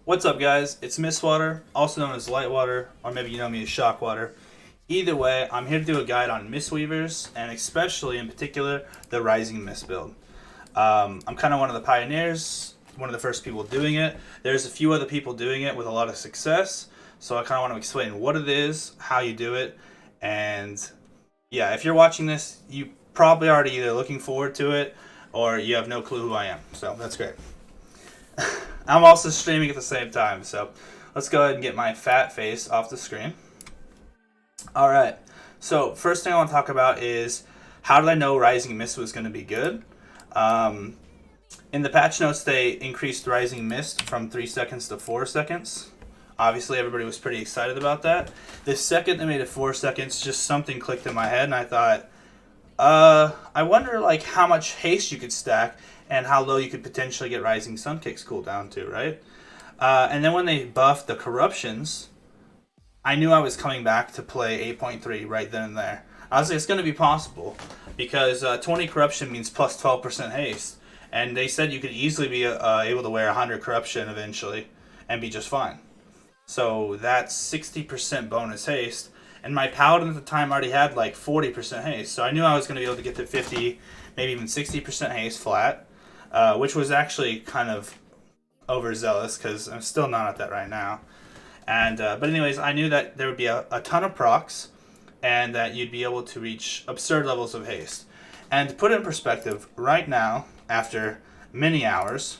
What's up, guys? It's Mistwater, also known as Lightwater, or maybe you know me as Shockwater. Either way, I'm here to do a guide on Mistweavers, and especially in particular, the Rising Mist build. I'm kind of one of the pioneers, one of the first people doing it. There's a few other people doing it with a lot of success, so I kind of want to explain what it is, how you do it, and yeah, if you're watching this, you probably already either looking forward to it or you have no clue who I am, so that's great. I'm also streaming at the same time, so let's go ahead and get my fat face off the screen. Alright, so first thing I want to talk about is how did I know Rising Mist was going to be good? Um, in the patch notes, they increased Rising Mist from 3 seconds to 4 seconds. Obviously, everybody was pretty excited about that. The second they made it 4 seconds, just something clicked in my head, and I thought, I wonder like how much haste you could stack and how low you could potentially get Rising Sun Kicks cooldown to, right? And then when they buffed the corruptions, I knew I was coming back to play 8.3 right then and there. I was like, it's going to be possible because 20 corruption means plus 12% haste, and they said you could easily be able to wear 100 corruption eventually and be just fine. So that's 60% bonus haste. And my paladin at the time already had like 40% haste. So I knew I was going to be able to get to 50, maybe even 60% haste flat, which was actually kind of overzealous because I'm still not at that right now. And but anyways, I knew that there would be a ton of procs and that you'd be able to reach absurd levels of haste. And to put it in perspective, right now, after many hours,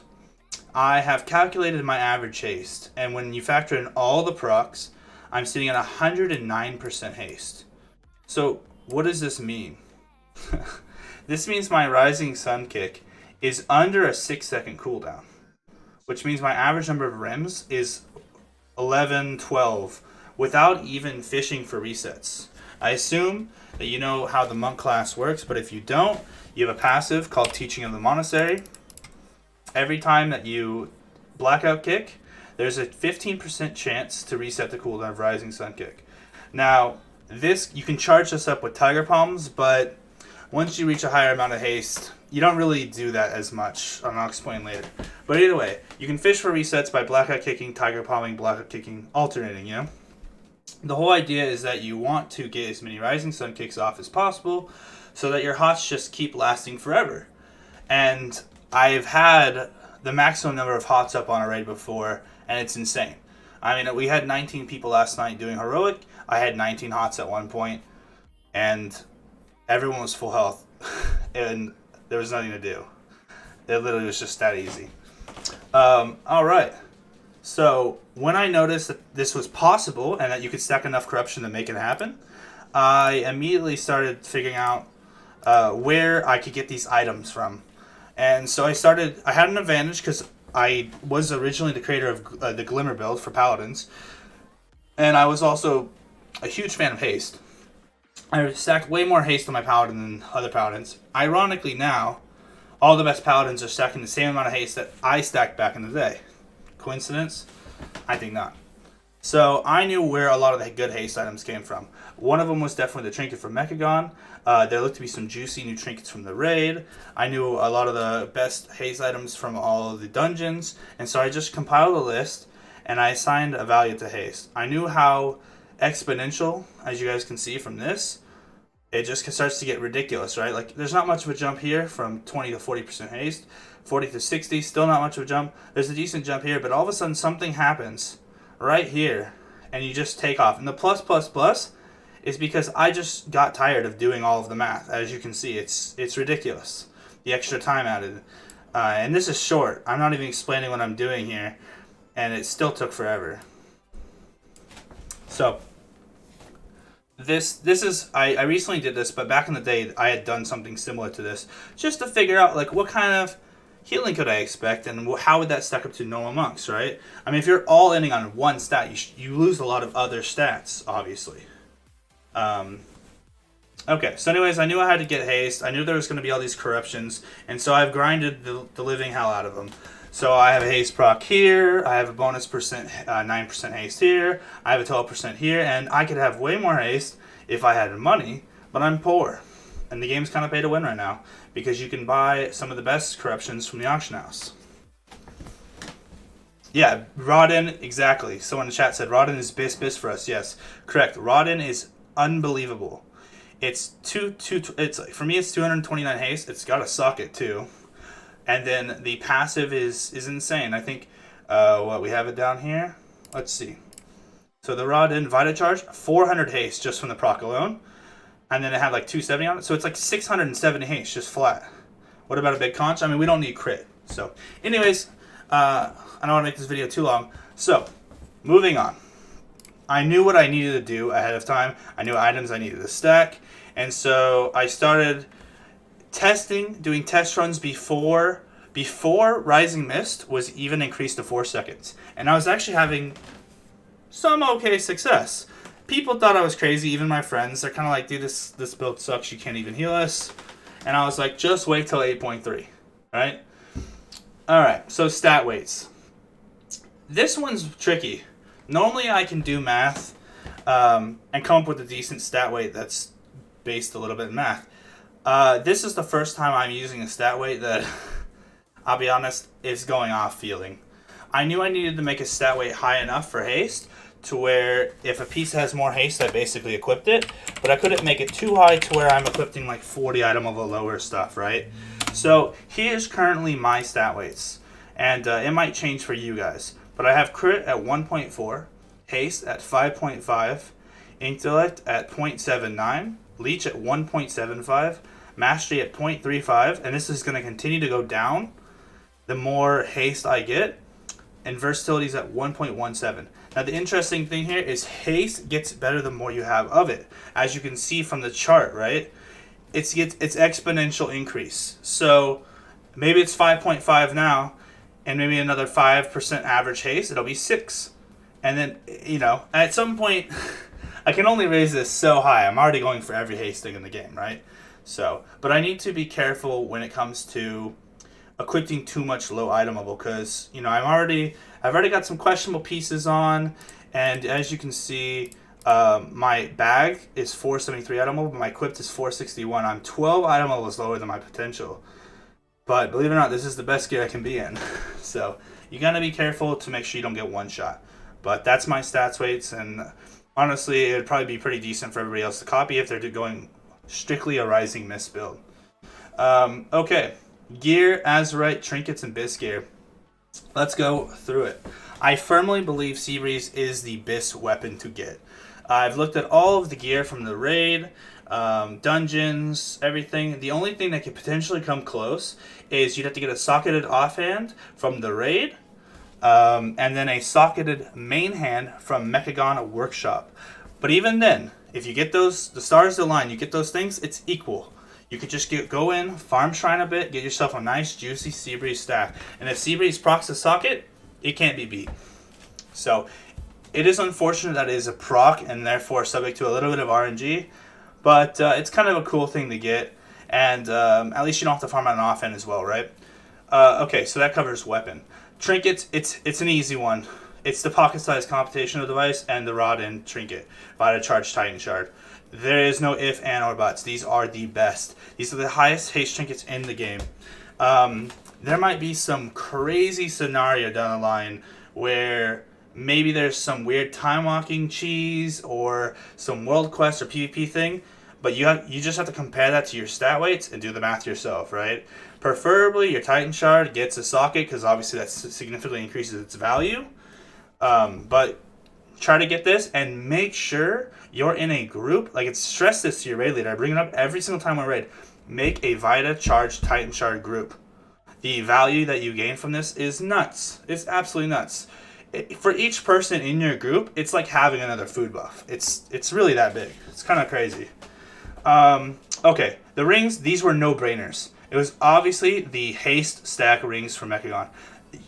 I have calculated my average haste, and when you factor in all the procs, I'm sitting at 109% haste. So, what does this mean? This means my Rising Sun Kick is under a 6-second cooldown, which means my average number of rims is 11, 12, without even fishing for resets. I assume that you know how the monk class works, but if you don't, you have a passive called Teaching of the Monastery. Every time that you blackout kick, there's a 15% chance to reset the cooldown of Rising Sun Kick. Now, this you can charge this up with Tiger Palms, but once you reach a higher amount of haste, you don't really do that as much. I'll explain later. But either way, you can fish for resets by blackout kicking, Tiger Palming, blackout kicking, alternating, you know? The whole idea is that you want to get as many Rising Sun Kicks off as possible so that your hots just keep lasting forever. And I've had the maximum number of hots up on a raid before, and it's insane. I mean, we had 19 people last night doing heroic. I had 19 hots at one point, and everyone was full health, and there was nothing to do. It literally was just that easy. All right. So when I noticed that this was possible and that you could stack enough corruption to make it happen, I immediately started figuring out where I could get these items from. And so I had an advantage because I was originally the creator of the Glimmer build for Paladins. And I was also a huge fan of haste. I stacked way more haste on my Paladin than other Paladins. Ironically now, all the best Paladins are stacking the same amount of haste that I stacked back in the day. Coincidence? I think not. So I knew where a lot of the good haste items came from. One of them was definitely the trinket from Mechagon. There looked to be some juicy new trinkets from the raid. I knew a lot of the best haste items from all of the dungeons. And so I just compiled a list and I assigned a value to haste. I knew how exponential, as you guys can see from this, it just starts to get ridiculous, right? Like, there's not much of a jump here from 20 to 40% haste. 40 to 60, still not much of a jump. There's a decent jump here, but all of a sudden something happens right here, and you just take off. And the plus plus plus is because I just got tired of doing all of the math. As you can see, it's ridiculous. The extra time added. And this is short. I'm not even explaining what I'm doing here, and it still took forever. So this is I recently did this, but back in the day I had done something similar to this just to figure out like what kind of healing could I expect and how would that stack up to normal monks, right? I mean, if you're all ending on one stat, you lose a lot of other stats, obviously. Okay, so anyways, I knew I had to get haste. I knew there was going to be all these corruptions, and so I've grinded the living hell out of them. So I have a haste proc here, I have a bonus 9% haste here, I have a 12% here, and I could have way more haste if I had money, but I'm poor. And the game's kind of pay to win right now, because you can buy some of the best corruptions from the auction house. Yeah, Rodin, exactly. Someone in the chat said Rodin is bis for us. Yes, correct. Rodin is unbelievable. It's it's for me it's 229 haste. It's got a socket too. And then the passive is insane. I think what we have it down here. Let's see. So the Rodin Vita Charge, 400 haste just from the proc alone. And then it had like 270 on it. So it's like 670 haste just flat. What about a big conch? I mean, we don't need crit. So anyways, I don't want to make this video too long. So moving on. I knew what I needed to do ahead of time. I knew items I needed to stack. And so I started testing, doing test runs before Rising Mist was even increased to 4 seconds. And I was actually having some okay success. People thought I was crazy, even my friends. They're kind of like, dude, this build sucks, you can't even heal us. And I was like, just wait till 8.3, right? Alright, so stat weights. This one's tricky. Normally I can do math and come up with a decent stat weight that's based a little bit in math. This is the first time I'm using a stat weight that, I'll be honest, is going off feeling. I knew I needed to make a stat weight high enough for haste to where if a piece has more haste, I basically equipped it, but I couldn't make it too high to where I'm equipping like 40 item of the lower stuff, right? So here's currently my stat weights, and it might change for you guys, but I have crit at 1.4, haste at 5.5, intellect at 0.79, leech at 1.75, mastery at 0.35, and this is going to continue to go down the more haste I get, and versatility is at 1.17. Now the interesting thing here is haste gets better the more you have of it. As you can see from the chart, right? It's exponential increase. So maybe it's 5.5 now, and maybe another 5% average haste, it'll be 6. And then, you know, at some point, I can only raise this so high. I'm already going for every haste thing in the game, right? So, but I need to be careful when it comes to equipping too much low itemable, because you know I've already got some questionable pieces on, and as you can see, my bag is 473 itemable, but my equipped is 461. I'm 12 itemables lower than my potential, but believe it or not, this is the best gear I can be in. So you gotta be careful to make sure you don't get one shot. But that's my stats weights, and honestly, it'd probably be pretty decent for everybody else to copy if they're going strictly a Rising Mist build. Okay. Gear, Azurite, trinkets, and Bis gear. Let's go through it. I firmly believe Seabreeze is the Bis weapon to get. I've looked at all of the gear from the raid, dungeons, everything. The only thing that could potentially come close is you'd have to get a socketed offhand from the raid, and then a socketed main hand from Mechagon Workshop. But even then, if you get those, the stars align, you get those things, it's equal. You could just go in, farm shrine a bit, get yourself a nice juicy Seabreeze stack. And if Seabreeze procs a socket, it can't be beat. So it is unfortunate that it is a proc and therefore subject to a little bit of RNG. But it's kind of a cool thing to get. And at least you don't have to farm on an offhand as well, right? Okay, so that covers weapon. Trinkets, it's an easy one. It's the pocket-sized computational device and the Rodin trinket. Vita Charge Titan Shard. There is no if, and, or buts. These are the best. These are the highest haste trinkets in the game. There might be some crazy scenario down the line where maybe there's some weird time-walking cheese or some world quest or PvP thing, but you just have to compare that to your stat weights and do the math yourself, right? Preferably, your Titan Shard gets a socket because obviously that significantly increases its value. But try to get this and make sure you're in a group. Like, it's stress this to your raid leader. I bring it up every single time we raid. Make a Vita Charge Titan Shard group. The value that you gain from this is nuts. It's absolutely nuts. For each person in your group, it's like having another food buff. It's really that big. It's kind of crazy. Okay, the rings, these were no-brainers. It was obviously the haste stack rings from Mechagon.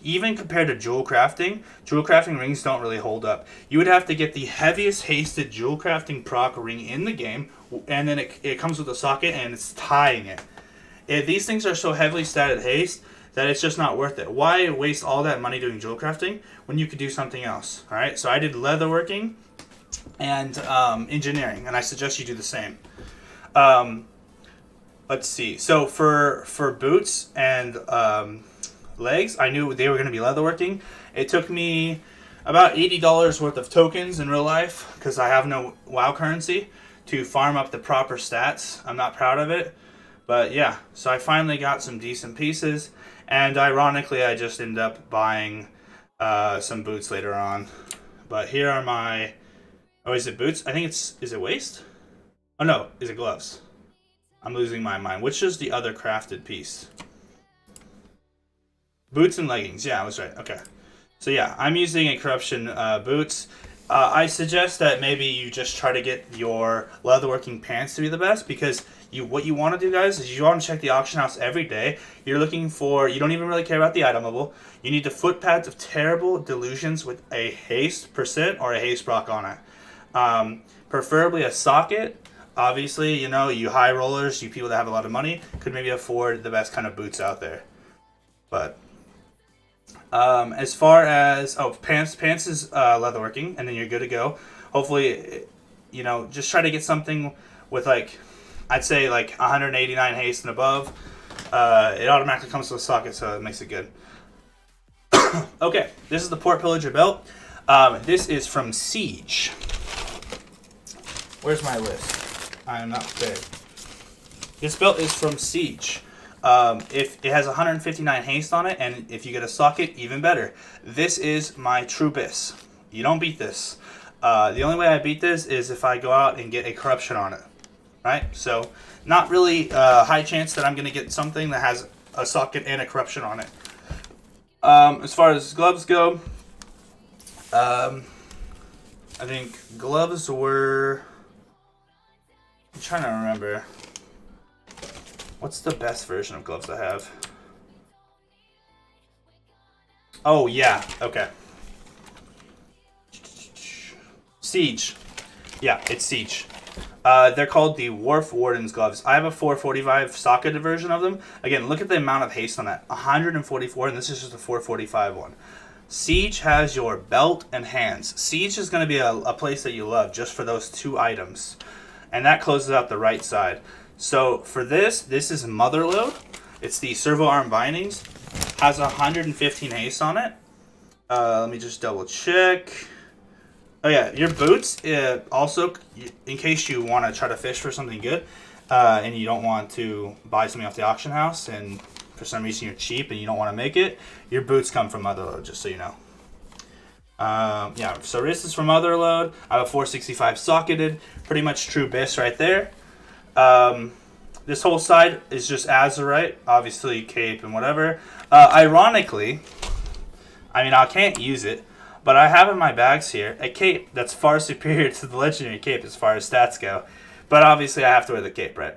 Even compared to jewel crafting rings don't really hold up. You would have to get the heaviest hasted jewel crafting proc ring in the game, and then it comes with a socket and it's tying it. These things are so heavily statted haste that it's just not worth it. Why waste all that money doing jewel crafting when you could do something else? All right, so I did leatherworking and engineering, and I suggest you do the same. Let's see. So for boots and legs, I knew they were going to be leatherworking, It took me about $80 worth of tokens in real life, because I have no WoW currency, to farm up the proper stats. I'm not proud of it. But yeah, so I finally got some decent pieces. And ironically, I just ended up buying some boots later on. But here are my... Oh, is it boots? I think it's... Is it waist? Oh no, is it gloves? I'm losing my mind. Which is the other crafted piece? Boots and leggings. Yeah, I was right. Okay. So yeah, I'm using a corruption boots. I suggest that maybe you just try to get your leatherworking pants to be the best, because what you want to do, guys, is you want to check the auction house every day. You're looking for, you don't even really care about the item level. You need the foot pads of terrible delusions with a haste percent or a haste proc on it. Preferably a socket. Obviously, you know, you high rollers, you people that have a lot of money, could maybe afford the best kind of boots out there. But as far as pants is leatherworking, and then you're good to go. Hopefully, you know, just try to get something with like, I'd say like 189 haste and above. It automatically comes with a socket, so it makes it good. Okay, this is the Port Pillager belt. This is from Siege. Where's my list? I am not prepared. This belt is from Siege. If it has 159 haste on it, and if you get a socket, even better. This is my true bis. You don't beat this. The only way I beat this is if I go out and get a corruption on it. Right? So, not really high chance that I'm going to get something that has a socket and a corruption on it. As far as gloves go, I think gloves were... I'm trying to remember. What's the best version of gloves I have? Oh, yeah. Okay. Siege. Yeah, it's Siege. They're called the Wharf Warden's gloves. I have a 445 socketed version of them. Again, look at the amount of haste on that. 144, and this is just a 445 one. Siege has your belt and hands. Siege is going to be a place that you love just for those two items. And that closes out the right side. So for this is Motherload. It's the servo arm bindings. Has 115 haste on it. Let me just double check. Oh yeah, your boots also, in case you want to try to fish for something good, and you don't want to buy something off the auction house, and for some reason you're cheap and you don't want to make it, your boots come from Motherload, just so you know. Yeah, so this is from Motherload. I have a 465 socketed, pretty much true bis right there. This whole side is just Azurite, obviously cape and whatever. Ironically, I mean, I can't use it, but I have in my bags here a cape that's far superior to the legendary cape as far as stats go. But obviously I have to wear the cape, right?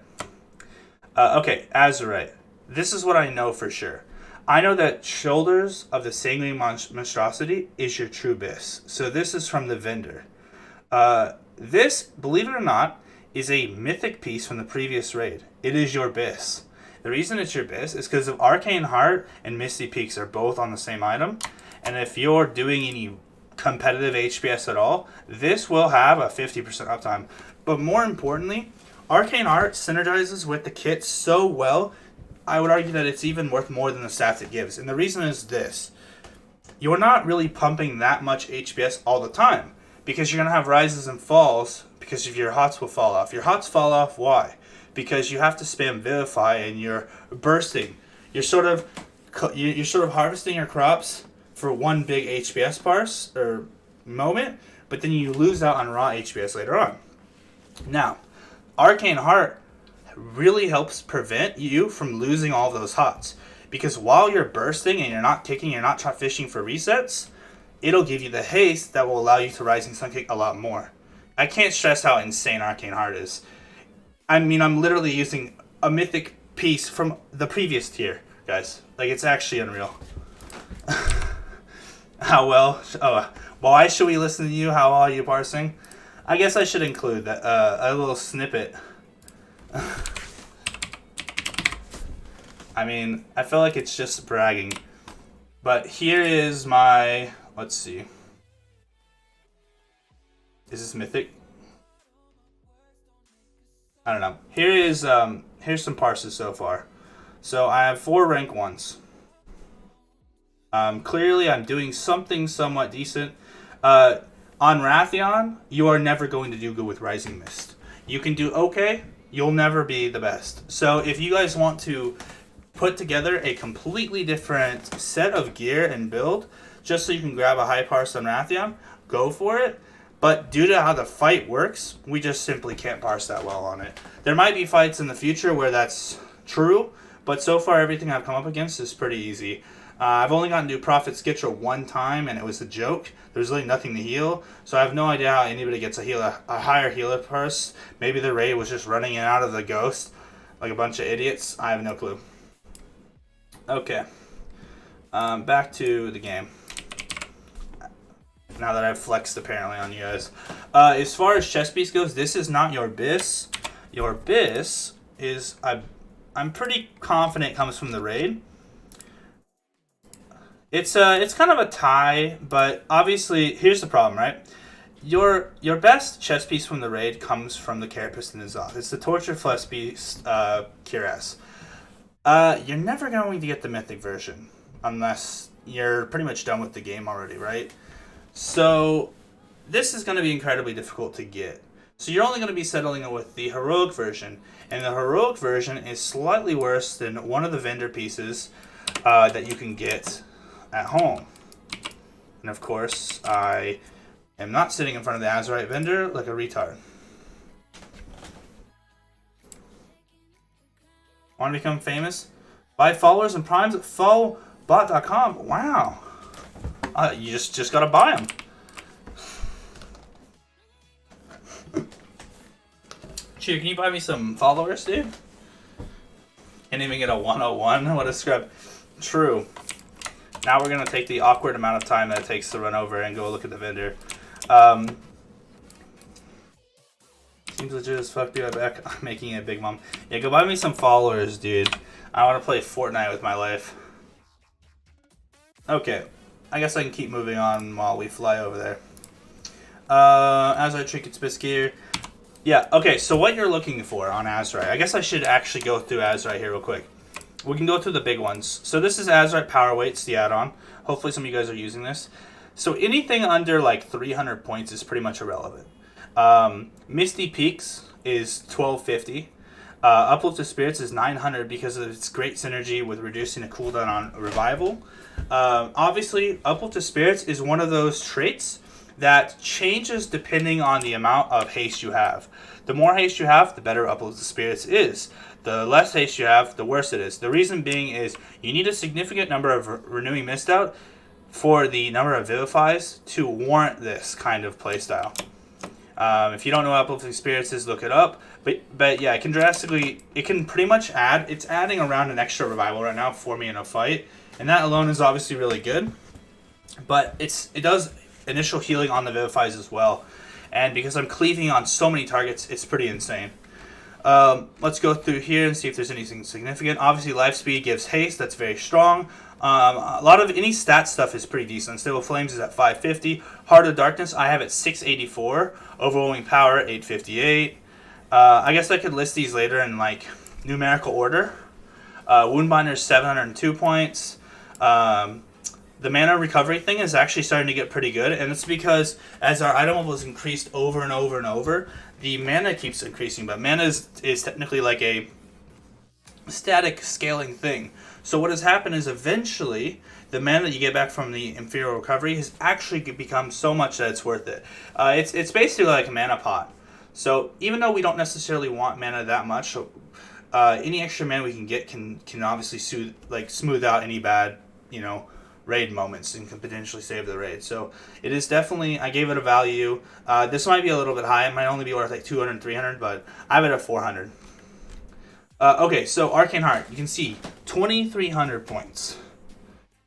Okay, Azurite. This is what I know for sure. I know that Shoulders of the Sanguine Monstrosity is your true bis. So this is from the vendor. This, believe it or not, is a mythic piece from the previous raid. It is your bis. The reason it's your bis is because of Arcane Heart and Misty Peaks are both on the same item. And if you're doing any competitive HPS at all, this will have a 50% uptime. But more importantly, Arcane Heart synergizes with the kit so well, I would argue that it's even worth more than the stats it gives. And the reason is this. You're not really pumping that much HPS all the time, because you're going to have rises and falls because of your hots will fall off. Your hots fall off, why? Because you have to spam Vivify and you're bursting. You're sort of harvesting your crops for one big HPS parse or moment, but then you lose out on raw HPS later on. Now, Arcane Heart really helps prevent you from losing all of those hots, because while you're bursting and you're not kicking, you're not fishing for resets, it'll give you the haste that will allow you to Rising Sun kick a lot more. I can't stress how insane Arcane Heart is. I mean, I'm literally using a mythic piece from the previous tier, guys. Like, it's actually unreal. How well? Oh, why should we listen to you? How well are you parsing? I guess I should include that a little snippet. I mean, I feel like it's just bragging. But here is my... Let's see. Is this mythic? I don't know. Here is here's some parses so far. So I have 4 rank 1s. Clearly, I'm doing something somewhat decent. Uh, on Rathion, you are never going to do good with Rising Mist. You can do okay, you'll never be the best. So if you guys want to put together a completely different set of gear and build, just so you can grab a high parse on Rathion, go for it. But due to how the fight works, we just simply can't parse that well on it. There might be fights in the future where that's true, but so far everything I've come up against is pretty easy. I've only gotten to Prophet Skitcher one time, and it was a joke. There's really nothing to heal, so I have no idea how anybody gets a higher healer purse. Maybe the raid was just running in and out of the ghost like a bunch of idiots. I have no clue. Okay. Back to the game. Now that I've flexed apparently on you guys. As far as chest piece goes, this is not your bis. Your bis is, I'm pretty confident comes from the raid. It's kind of a tie, but obviously here's the problem, right? Your best chest piece from the raid comes from the Carapace and Azoth. It's the Torture Flesh Beast Cuirass. You're never going to get the mythic version unless you're pretty much done with the game already, right? So this is going to be incredibly difficult to get. So you're only going to be settling with the heroic version, and the heroic version is slightly worse than one of the vendor pieces that you can get at home. And of course, I am not sitting in front of the Azurite vendor like a retard. Want to become famous? Buy followers and primes at followbot.com. Wow. You just gotta buy them. Cheer, can you buy me some followers, dude? Can't even get a 101? What a scrub. True. Now we're going to take the awkward amount of time that it takes to run over and go look at the vendor. Seems legit as fuck, dude. I bet I'm making it big, mom. Yeah, go buy me some followers, dude. I want to play Fortnite with my life. Okay. I guess I can keep moving on while we fly over there. Azurite Trinkets Biscuit. Yeah, okay, so what you're looking for on Azurite. I guess I should actually go through Azurite here real quick. We can go through the big ones. So this is Azurite Power Weights, the add-on. Hopefully some of you guys are using this. So anything under like 300 points is pretty much irrelevant. Misty Peaks is 1250. Uplift of Spirits is 900 because of its great synergy with reducing the cooldown on Revival. Obviously, Uplift of Spirits is one of those traits that changes depending on the amount of haste you have. The more haste you have, the better Uplift of Spirits is. The less haste you have, the worse it is. The reason being is you need a significant number of Renewing Mist out for the number of Vivifies to warrant this kind of playstyle. If you don't know what Uplifting Spirits is, look it up. But yeah, it can pretty much it's adding around an extra revival right now for me in a fight. And that alone is obviously really good. But it does initial healing on the Vivifies as well. And because I'm cleaving on so many targets, it's pretty insane. Let's go through here and see if there's anything significant. Obviously, life speed gives haste. That's very strong. A lot of any stat stuff is pretty decent. Stable Flames is at 550. Heart of Darkness, I have at 684. Overwhelming Power, 858. I guess I could list these later in like numerical order. Woundbinder, 702 points. The mana recovery thing is actually starting to get pretty good, and it's because as our item level is increased over and over and over, the mana keeps increasing, but mana is technically like a static scaling thing. So what has happened is eventually the mana that you get back from the inferior recovery has actually become so much that it's worth it. It's basically like a mana pot. So even though we don't necessarily want mana that much, any extra mana we can get can obviously smooth out any bad, raid moments and can potentially save the raid. So it is definitely, I gave it a value. This might be a little bit high. It might only be worth like 200, 300, but I have it at 400. Okay, so Arcane Heart, you can see 2,300 points.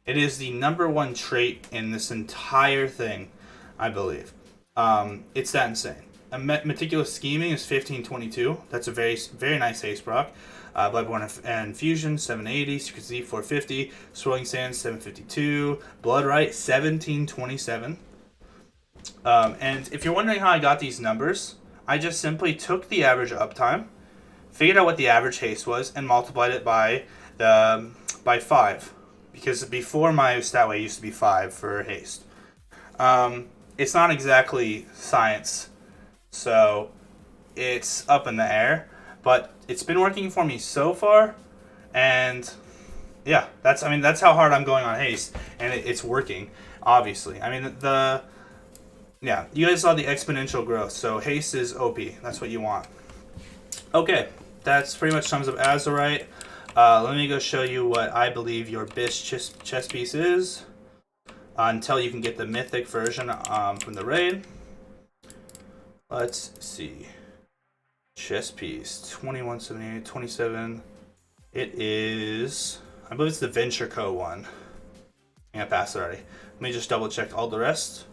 It is the number one trait in this entire thing, I believe. It's that insane. Meticulous Scheming is 1522. That's a very, very nice haste proc. Bloodborne and Fusion, 780. Secret Z, 450. Swirling Sands, 752. Bloodright, 1727. And if you're wondering how I got these numbers, I just simply took the average uptime, figured out what the average haste was, and multiplied it by 5. because before my stat weight used to be 5 for haste. It's not exactly science, so it's up in the air, but it's been working for me so far, and yeah, that's how hard I'm going on haste, and it's working. Obviously, I mean yeah, you guys saw the exponential growth, so haste is OP. That's what you want. Okay, that's pretty much sums up Azurite. Let me go show you what I believe your Bish chess piece is, until you can get the mythic version from the raid. Let's see. Chess piece 2178 27. It is, I believe it's the Venture Co. one. Yeah, I passed it already. Let me just double check all the rest.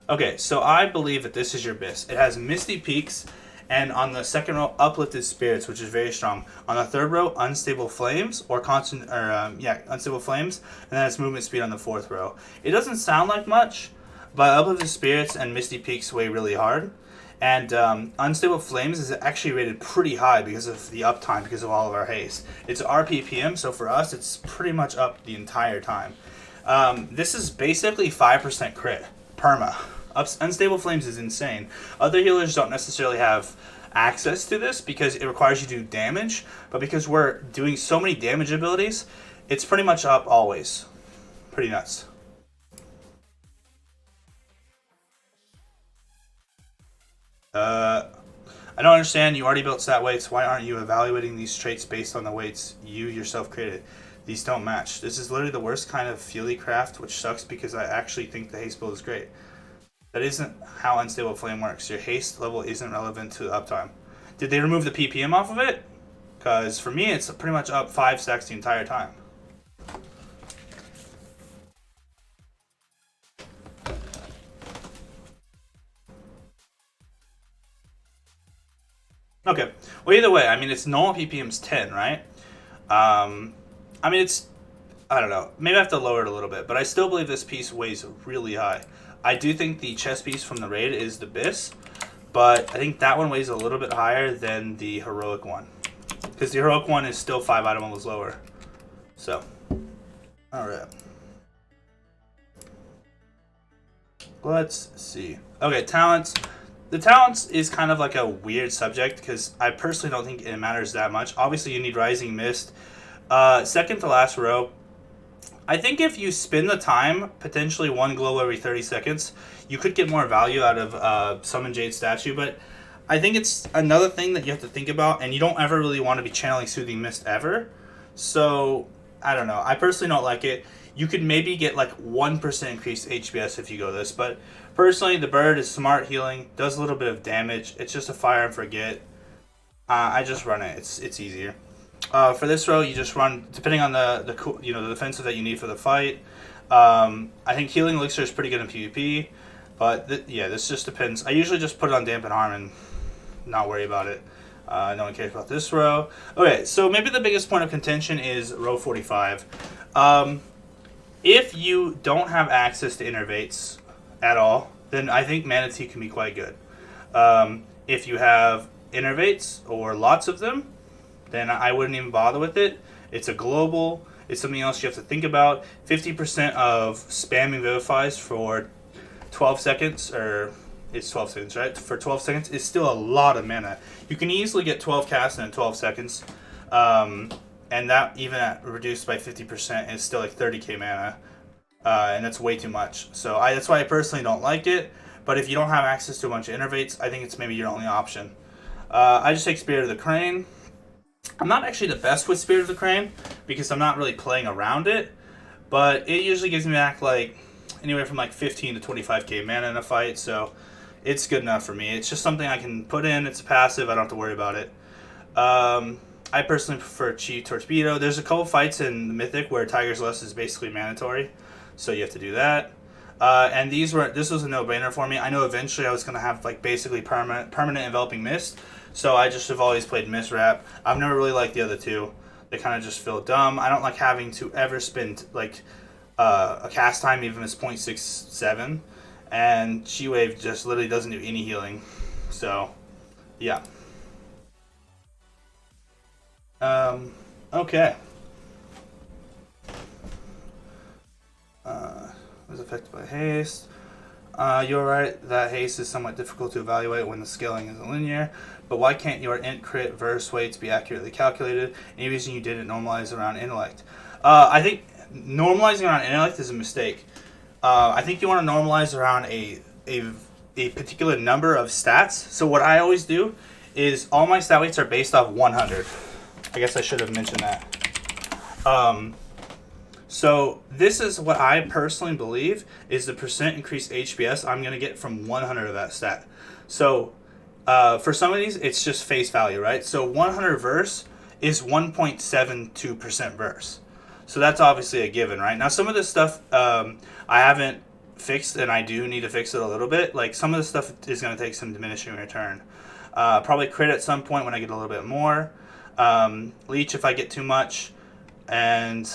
Okay, so I believe that this is your Biss. It has Misty Peaks, and on the second row, Uplifted Spirits, which is very strong. On the third row, Unstable Flames, or Unstable Flames, and then it's Movement Speed on the fourth row. It doesn't sound like much, but Uplifted Spirits and Misty Peaks weigh really hard. And Unstable Flames is actually rated pretty high because of the uptime, because of all of our haste. It's RPPM, so for us, it's pretty much up the entire time. This is basically 5% crit, perma. Unstable Flames is insane. Other healers don't necessarily have access to this because it requires you to do damage, but because we're doing so many damage abilities, it's pretty much up always. Pretty nuts. I don't understand. You already built stat weights. Why aren't you evaluating these traits based on the weights you yourself created? These don't match. This is literally the worst kind of Fuely craft, which sucks because I actually think the haste build is great. That isn't how Unstable Flame works. Your haste level isn't relevant to the uptime. Did they remove the PPM off of it? Because for me, it's pretty much up 5 stacks the entire time. Okay. Well, either way, I mean, it's normal PPM's 10, right? I mean, I don't know. Maybe I have to lower it a little bit, but I still believe this piece weighs really high. I do think the chess piece from the raid is the Biss, but I think that one weighs a little bit higher than the heroic one, because the heroic one is still 5 item levels lower. So, all right. Let's see. Okay, talents. The talents is kind of like a weird subject because I personally don't think it matters that much. Obviously, you need Rising Mist. Second to last row. I think if you spin the time, potentially one glow every 30 seconds, you could get more value out of Summon Jade Statue, but I think it's another thing that you have to think about, and you don't ever really want to be channeling Soothing Mist ever. So, I don't know. I personally don't like it. You could maybe get like 1% increased HBS if you go this, but personally, the bird is smart healing, does a little bit of damage. It's just a fire and forget. I just run it. It's easier. For this row, you just run, depending on the defensive that you need for the fight. I think Healing Elixir is pretty good in PvP, but this just depends. I usually just put it on Dampen Harm and not worry about it. No one cares about this row. Okay, so maybe the biggest point of contention is row 45. If you don't have access to Innervates at all, then I think Mana Tea can be quite good. If you have Innervates, or lots of them, then I wouldn't even bother with it. It's a global. It's something else you have to think about. 50% of spamming Vivifies for 12 seconds, or it's 12 seconds, right? For 12 seconds is still a lot of mana. You can easily get 12 casts in 12 seconds. And that, even at reduced by 50%, is still like 30k mana. And that's way too much. So that's why I personally don't like it. But if you don't have access to a bunch of Innervates, I think it's maybe your only option. I just take Spirit of the Crane. I'm not actually the best with Spirit of the Crane because I'm not really playing around it, but it usually gives me back like anywhere from like 15 to 25k mana in a fight, so it's good enough for me. It's just something I can put in. It's a passive. I don't have to worry about it. I personally prefer Chi Torpedo. There's a couple fights in the Mythic where Tiger's Lust is basically mandatory, so you have to do this was a no-brainer for me. I know eventually I was going to have like basically permanent Enveloping Mist, so I just have always played Mist Wrap. I've never really liked the other two. They kind of just feel dumb. I don't like having to ever spend like a cast time, even if it's 0.67, and Chi Wave just literally doesn't do any healing. So, yeah. Okay. affected by haste. You're right that haste is somewhat difficult to evaluate when the scaling isn't linear, but why can't your int crit verse weights be accurately calculated? Any reason you didn't normalize around intellect? I think normalizing around intellect is a mistake. I think you want to normalize around a particular number of stats. So what I always do is all my stat weights are based off 100. I guess I should have mentioned that. So this is what I personally believe is the percent increased HPS I'm going to get from 100 of that stat. So for some of these, it's just face value, right? So 100 verse is 1.72% verse. So that's obviously a given, right? Now some of this stuff I haven't fixed, and I do need to fix it a little bit. Like some of this stuff is going to take some diminishing return. Probably crit at some point when I get a little bit more. Leech if I get too much. And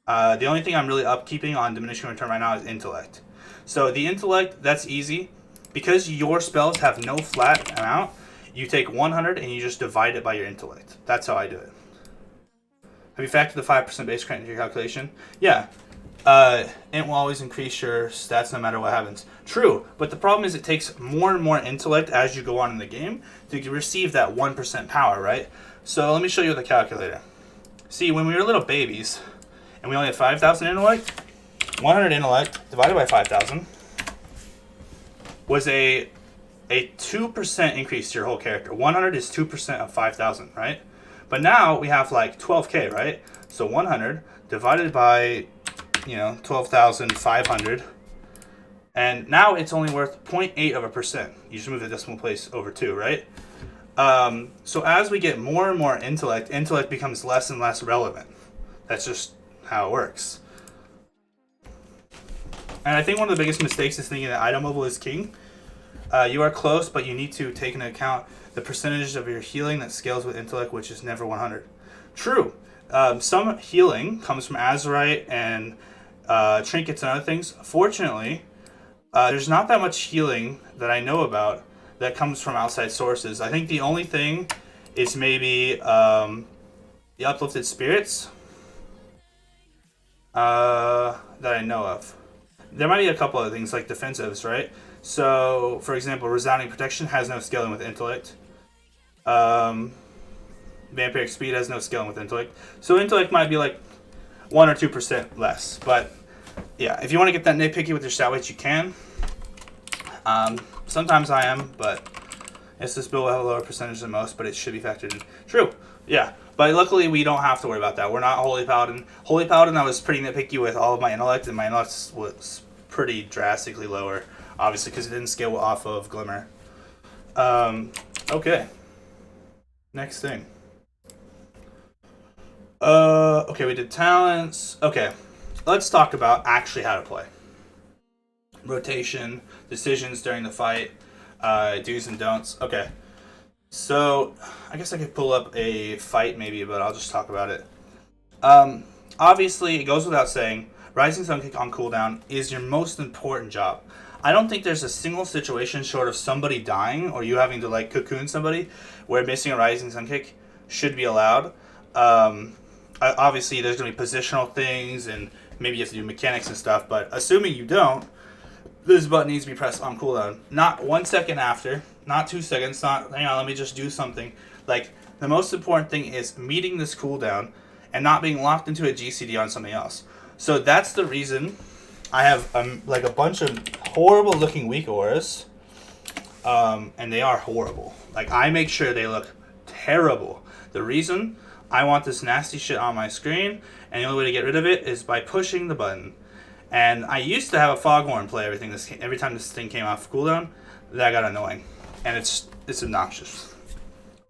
the only thing I'm really upkeeping on diminishing return right now is intellect. So the intellect, that's easy. Because your spells have no flat amount, you take 100 and you just divide it by your intellect. That's how I do it. Have you factored the 5% base crit into your calculation? Yeah. Int will always increase your stats no matter what happens. True, but the problem is it takes more and more intellect as you go on in the game to receive that 1% power, right? So let me show you the calculator. See, when we were little babies and we only had 5,000 intellect, 100 intellect divided by 5,000 was a 2% increase to your whole character. 100 is 2% of 5,000, right? But now we have like 12k, right? So 100 divided by 12,500, and now it's only worth 0.8%. You just move the decimal place over 2, right? So as we get more and more intellect becomes less and less relevant. That's just how it works. And I think one of the biggest mistakes is thinking that item level is king. You are close, but you need to take into account the percentage of your healing that scales with intellect, which is never 100. True. Some healing comes from Azurite and trinkets and other things. Fortunately, there's not that much healing that I know about that comes from outside sources. I think the only thing is maybe the uplifted spirits that I know of. There might be a couple other things like defensives, right? So, for example, resounding protection has no scaling with intellect. Vampiric speed has no scaling with intellect. So intellect might be like 1 or 2% less. But yeah, if you want to get that nitpicky with your stat weights, you can. Sometimes I am, but this build will have a lower percentage than most, but it should be factored in. True, yeah. But luckily, we don't have to worry about that. We're not Holy Paladin. Holy Paladin, I was pretty nitpicky with all of my intellect, and my intellect was pretty drastically lower, obviously, because it didn't scale off of Glimmer. Okay. Next thing. Okay, we did talents. Okay, let's talk about actually how to play. Rotation, decisions during the fight, do's and don'ts. Okay, so I guess I could pull up a fight maybe, but I'll just talk about it. Obviously, it goes without saying, Rising Sun Kick on cooldown is your most important job. I don't think there's a single situation short of somebody dying or you having to like cocoon somebody where missing a Rising Sun Kick should be allowed. Obviously, there's going to be positional things and maybe you have to do mechanics and stuff, but assuming you don't, this button needs to be pressed on cooldown. Not 1 second after, not 2 seconds, not, hang on, let me just do something. Like, the most important thing is meeting this cooldown and not being locked into a GCD on something else. So that's the reason I have like a bunch of horrible looking weak auras, and they are horrible. Like, I make sure they look terrible. The reason I want this nasty shit on my screen, and the only way to get rid of it is by pushing the button. And I used to have a foghorn play every time this thing came off cooldown. That got annoying, and it's obnoxious.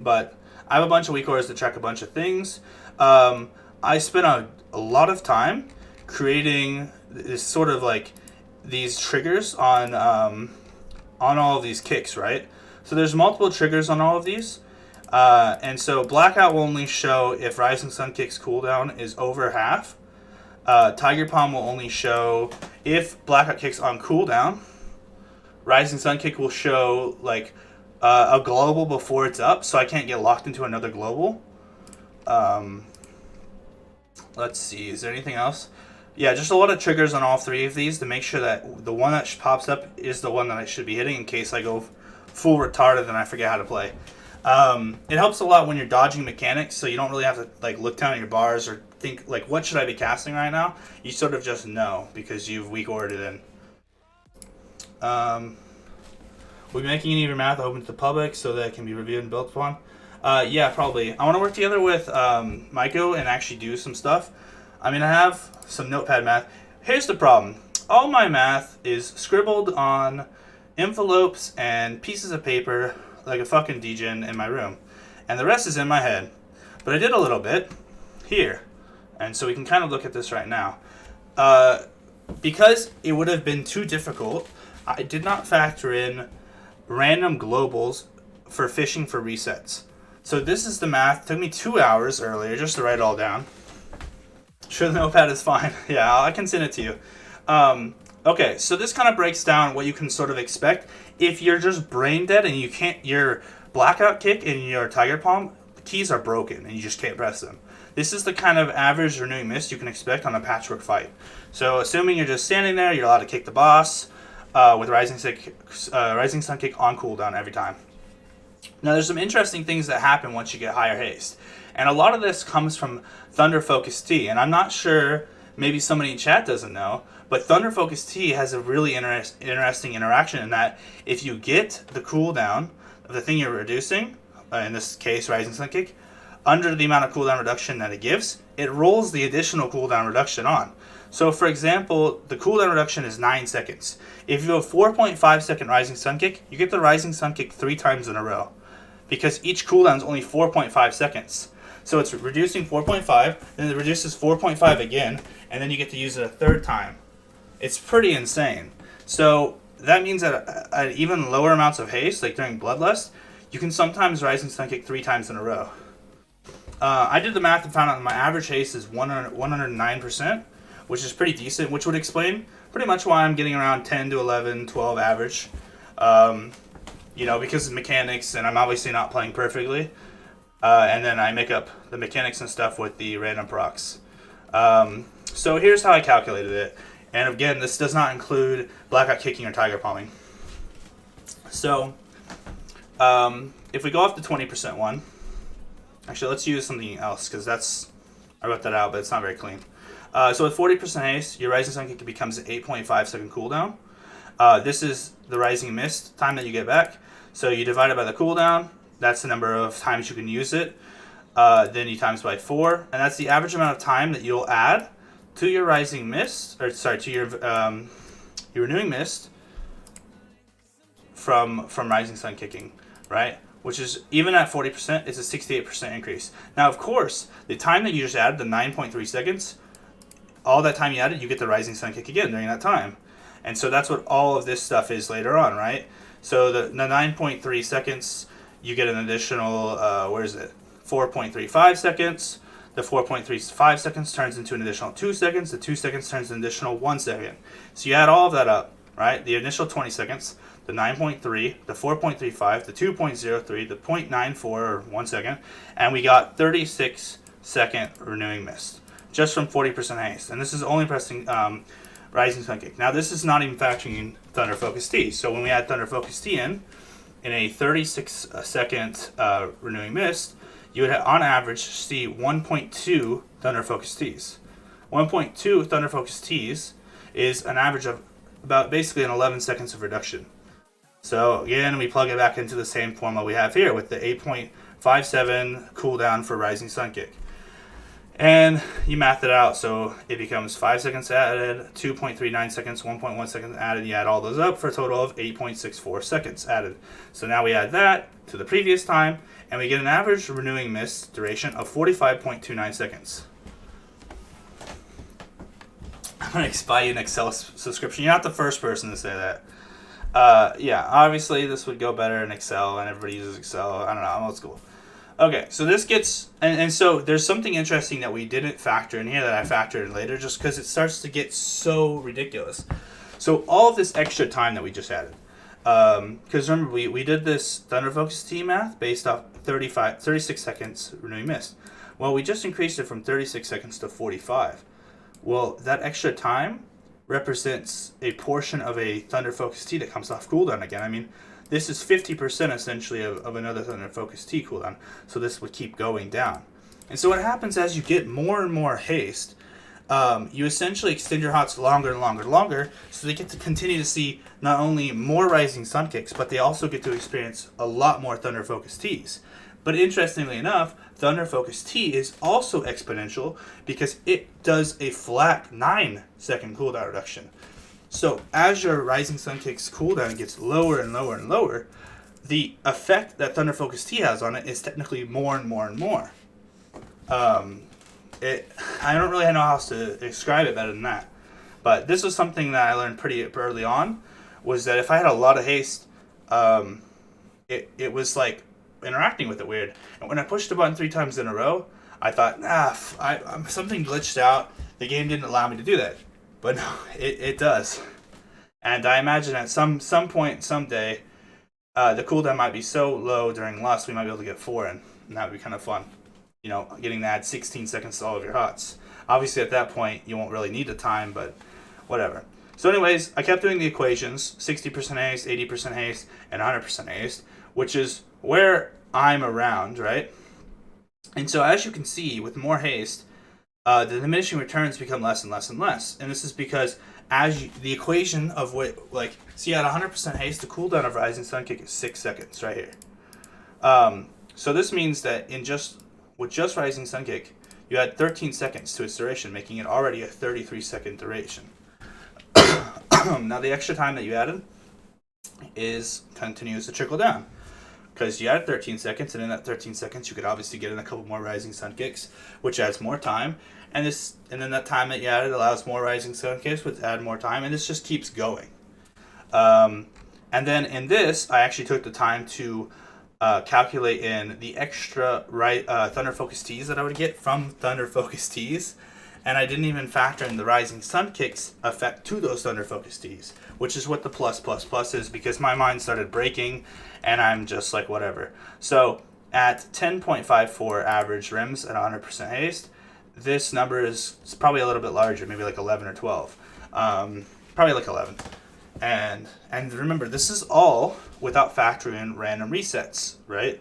But I have a bunch of weak auras that track a bunch of things. I spent a lot of time creating this sort of like these triggers on all of these kicks, right? So there's multiple triggers on all of these, and so Blackout will only show if Rising Sun Kick's cooldown is over half. Tiger Palm will only show if Blackout kicks on cooldown. Rising Sun Kick will show like a global before it's up, so I can't get locked into another global. Let's see, is there anything else? Yeah, just a lot of triggers on all three of these to make sure that the one that pops up is the one that I should be hitting in case I go full retarded and I forget how to play. It helps a lot when you're dodging mechanics, so you don't really have to like look down at your bars or think like, what should I be casting right now? You sort of just know because you've weak ordered in. Will be making any of your math open to the public so that it can be reviewed and built upon? Yeah, probably. I want to work together with Maiko and actually do some stuff. I mean, I have some notepad math. Here's the problem. All my math is scribbled on envelopes and pieces of paper like a fucking degen in my room. And the rest is in my head. But I did a little bit here. And so we can kind of look at this right now. Because it would have been too difficult, I did not factor in random globals for fishing for resets. So this is the math. It took me 2 hours earlier just to write it all down. Sure, the notepad is fine. Yeah, I can send it to you. Okay, so this kind of breaks down what you can sort of expect if you're just brain dead and you can't. Your blackout kick and your tiger palm the keys are broken and you just can't press them. This is the kind of average renewing mist you can expect on a patchwork fight. So assuming you're just standing there, you're allowed to kick the boss with Rising Sun Kick on cooldown every time. Now there's some interesting things that happen once you get higher haste. And a lot of this comes from Thunder Focus T. And I'm not sure, maybe somebody in chat doesn't know, but Thunder Focus T has a really interesting interaction in that if you get the cooldown of the thing you're reducing, in this case Rising Sun Kick, under the amount of cooldown reduction that it gives, it rolls the additional cooldown reduction on. So for example, the cooldown reduction is 9 seconds. If you have 4.5 second Rising Sun Kick, you get the Rising Sun Kick 3 times in a row. Because each cooldown is only 4.5 seconds. So it's reducing 4.5, then it reduces 4.5 again, and then you get to use it a third time. It's pretty insane. So that means that at even lower amounts of haste, like during Bloodlust, you can sometimes Rising Sun Kick 3 times in a row. I did the math and found out that my average haste is 109%, which is pretty decent, which would explain pretty much why I'm getting around 10 to 11, 12 average. Because of mechanics, and I'm obviously not playing perfectly. And then I make up the mechanics and stuff with the random procs. So here's how I calculated it. And again, this does not include blackout kicking or tiger palming. So, if we go off the 20% one, actually let's use something else, because I wrote that out, but it's not very clean. So with 40% haste, your Rising Sun Kick becomes an 8.5 second cooldown. This is the Rising Mist time that you get back. So you divide it by the cooldown. That's the number of times you can use it. Then you times by 4, and that's the average amount of time that you'll add to your Rising Mist, to your Renewing Mist from Rising Sun Kicking, right? Which is, even at 40%, it's a 68% increase. Now, of course, the time that you just added, the 9.3 seconds, all that time you added, you get the Rising Sun Kick again during that time. And so that's what all of this stuff is later on, right? So the 9.3 seconds, you get an additional, 4.35 seconds. The 4.35 seconds turns into an additional 2 seconds. The 2 seconds turns an additional 1 second. So you add all of that up, right? The initial 20 seconds, the 9.3, the 4.35, the 2.03, the 0.94, or 1 second, and we got 36 second Renewing Mist, just from 40% haste. And this is only pressing Rising Sun Kick. Now this is not even factoring in Thunder Focus T. So when we add Thunder Focus T in a 36 second Renewing Mist, you would on average see 1.2 Thunder Focus Ts. 1.2 Thunder Focus Ts is an average of about basically an 11 seconds of reduction. So again, we plug it back into the same formula we have here with the 8.57 cooldown for Rising Sun Kick. And you math it out, so it becomes 5 seconds added, 2.39 seconds, 1.1 seconds added. You add all those up for a total of 8.64 seconds added. So now we add that to the previous time, and we get an average Renewing Mist duration of 45.29 seconds. I'm going to buy you an Excel subscription. You're not the first person to say that. Yeah, obviously this would go better in Excel, and everybody uses Excel. I don't know, I'm old school. Okay, so this gets, and so there's something interesting that we didn't factor in here that I factored in later just because it starts to get so ridiculous. So all of this extra time that we just added, because remember we did this Thunder Focus T math based off 36 seconds Renewing Mist. Well, we just increased it from 36 seconds to 45. Well, that extra time represents a portion of a Thunder Focus Tea that comes off cooldown again. I mean, this is 50% essentially of another Thunder Focus Tea cooldown, so this would keep going down. And so what happens as you get more and more haste, you essentially extend your hots longer and longer and longer, so they get to continue to see not only more Rising Sun Kicks, but they also get to experience a lot more Thunder Focus Teas. But interestingly enough, Thunder Focus Tea is also exponential because it does a flat 9-second cooldown reduction. So as your Rising Sun Kicks cooldown gets lower and lower and lower, the effect that Thunder Focus Tea has on it is technically more and more and more. I don't really know how else to describe it better than that. But this was something that I learned pretty early on, was that if I had a lot of haste, it was like interacting with it weird. And when I pushed the button 3 times in a row, I thought, something glitched out. The game didn't allow me to do that. But no, it does. And I imagine at some point, someday, the cooldown might be so low during Lust, we might be able to get 4 in. And that would be kind of fun. You know, getting to add 16 seconds to all of your hots. Obviously, at that point, you won't really need the time, but whatever. So anyways, I kept doing the equations, 60% haste, 80% haste, and 100% haste, which is where I'm around, right? And so as you can see, with more haste, the diminishing returns become less and less and less. And this is because the equation of what, like, see, at 100% haste, the cooldown of Rising Sun Kick is 6 seconds right here. So this means that with just Rising Sun Kick, you add 13 seconds to its duration, making it already a 33-second duration. Now, the extra time that you added continues to trickle down. Because you added 13 seconds, and in that 13 seconds, you could obviously get in a couple more Rising Sun Kicks, which adds more time. And then that time that you added allows more Rising Sun Kicks, which add more time, and this just keeps going. And then in this, I actually took the time to calculate in the extra Thunder Focus Teas that I would get from Thunder Focus Teas, and I didn't even factor in the Rising Sun Kicks effect to those Thunder Focus Teas, which is what the plus is, because my mind started breaking, and I'm just like, whatever. So at 10.54 average rims at 100% haste, this number is probably a little bit larger, maybe like 11 or 12. Probably like 11. And remember, this is all without factoring in random resets, right?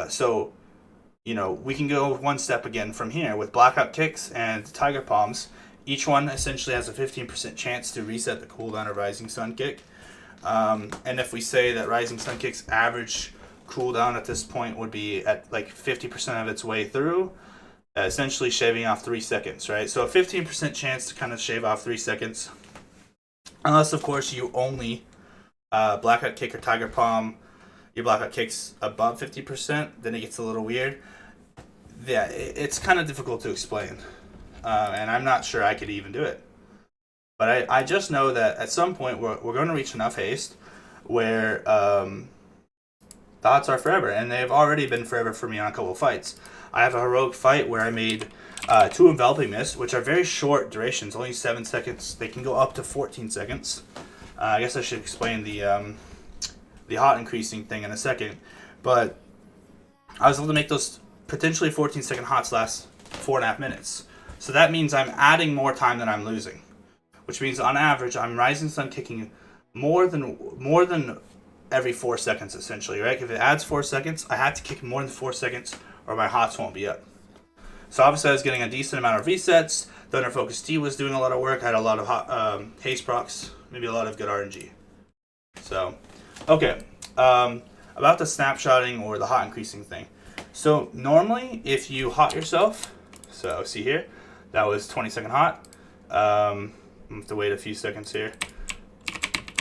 So, you know, we can go one step again from here with Blackout Kicks and Tiger Palms. Each one essentially has a 15% chance to reset the cooldown of Rising Sun Kick. And if we say that Rising Sun Kick's average cooldown at this point would be at like 50% of its way through, essentially shaving off 3 seconds, right? So a 15% chance to kind of shave off 3 seconds. Unless, of course, you only Blackout Kick or Tiger Palm, your Blackout Kick's above 50%, then it gets a little weird. Yeah, it's kind of difficult to explain. And I'm not sure I could even do it. But I just know that at some point we're going to reach enough haste where thoughts are forever. And they've already been forever for me on a couple of fights. I have a heroic fight where I made 2 Enveloping Mists, which are very short durations, only 7 seconds. They can go up to 14 seconds. I guess I should explain the hot increasing thing in a second. But I was able to make those potentially 14-second hots last 4.5 minutes. So that means I'm adding more time than I'm losing. Which means on average, I'm Rising Sun Kicking more than every 4 seconds, essentially, right? If it adds 4 seconds, I have to kick more than 4 seconds or my hots won't be up. So obviously I was getting a decent amount of resets. Thunder Focus Tea was doing a lot of work. I had a lot of haste procs, maybe a lot of good RNG. So, okay. About the snapshotting or the hot increasing thing. So normally if you hot yourself, so see here, that was 20-second hot. I'm going to have to wait a few seconds here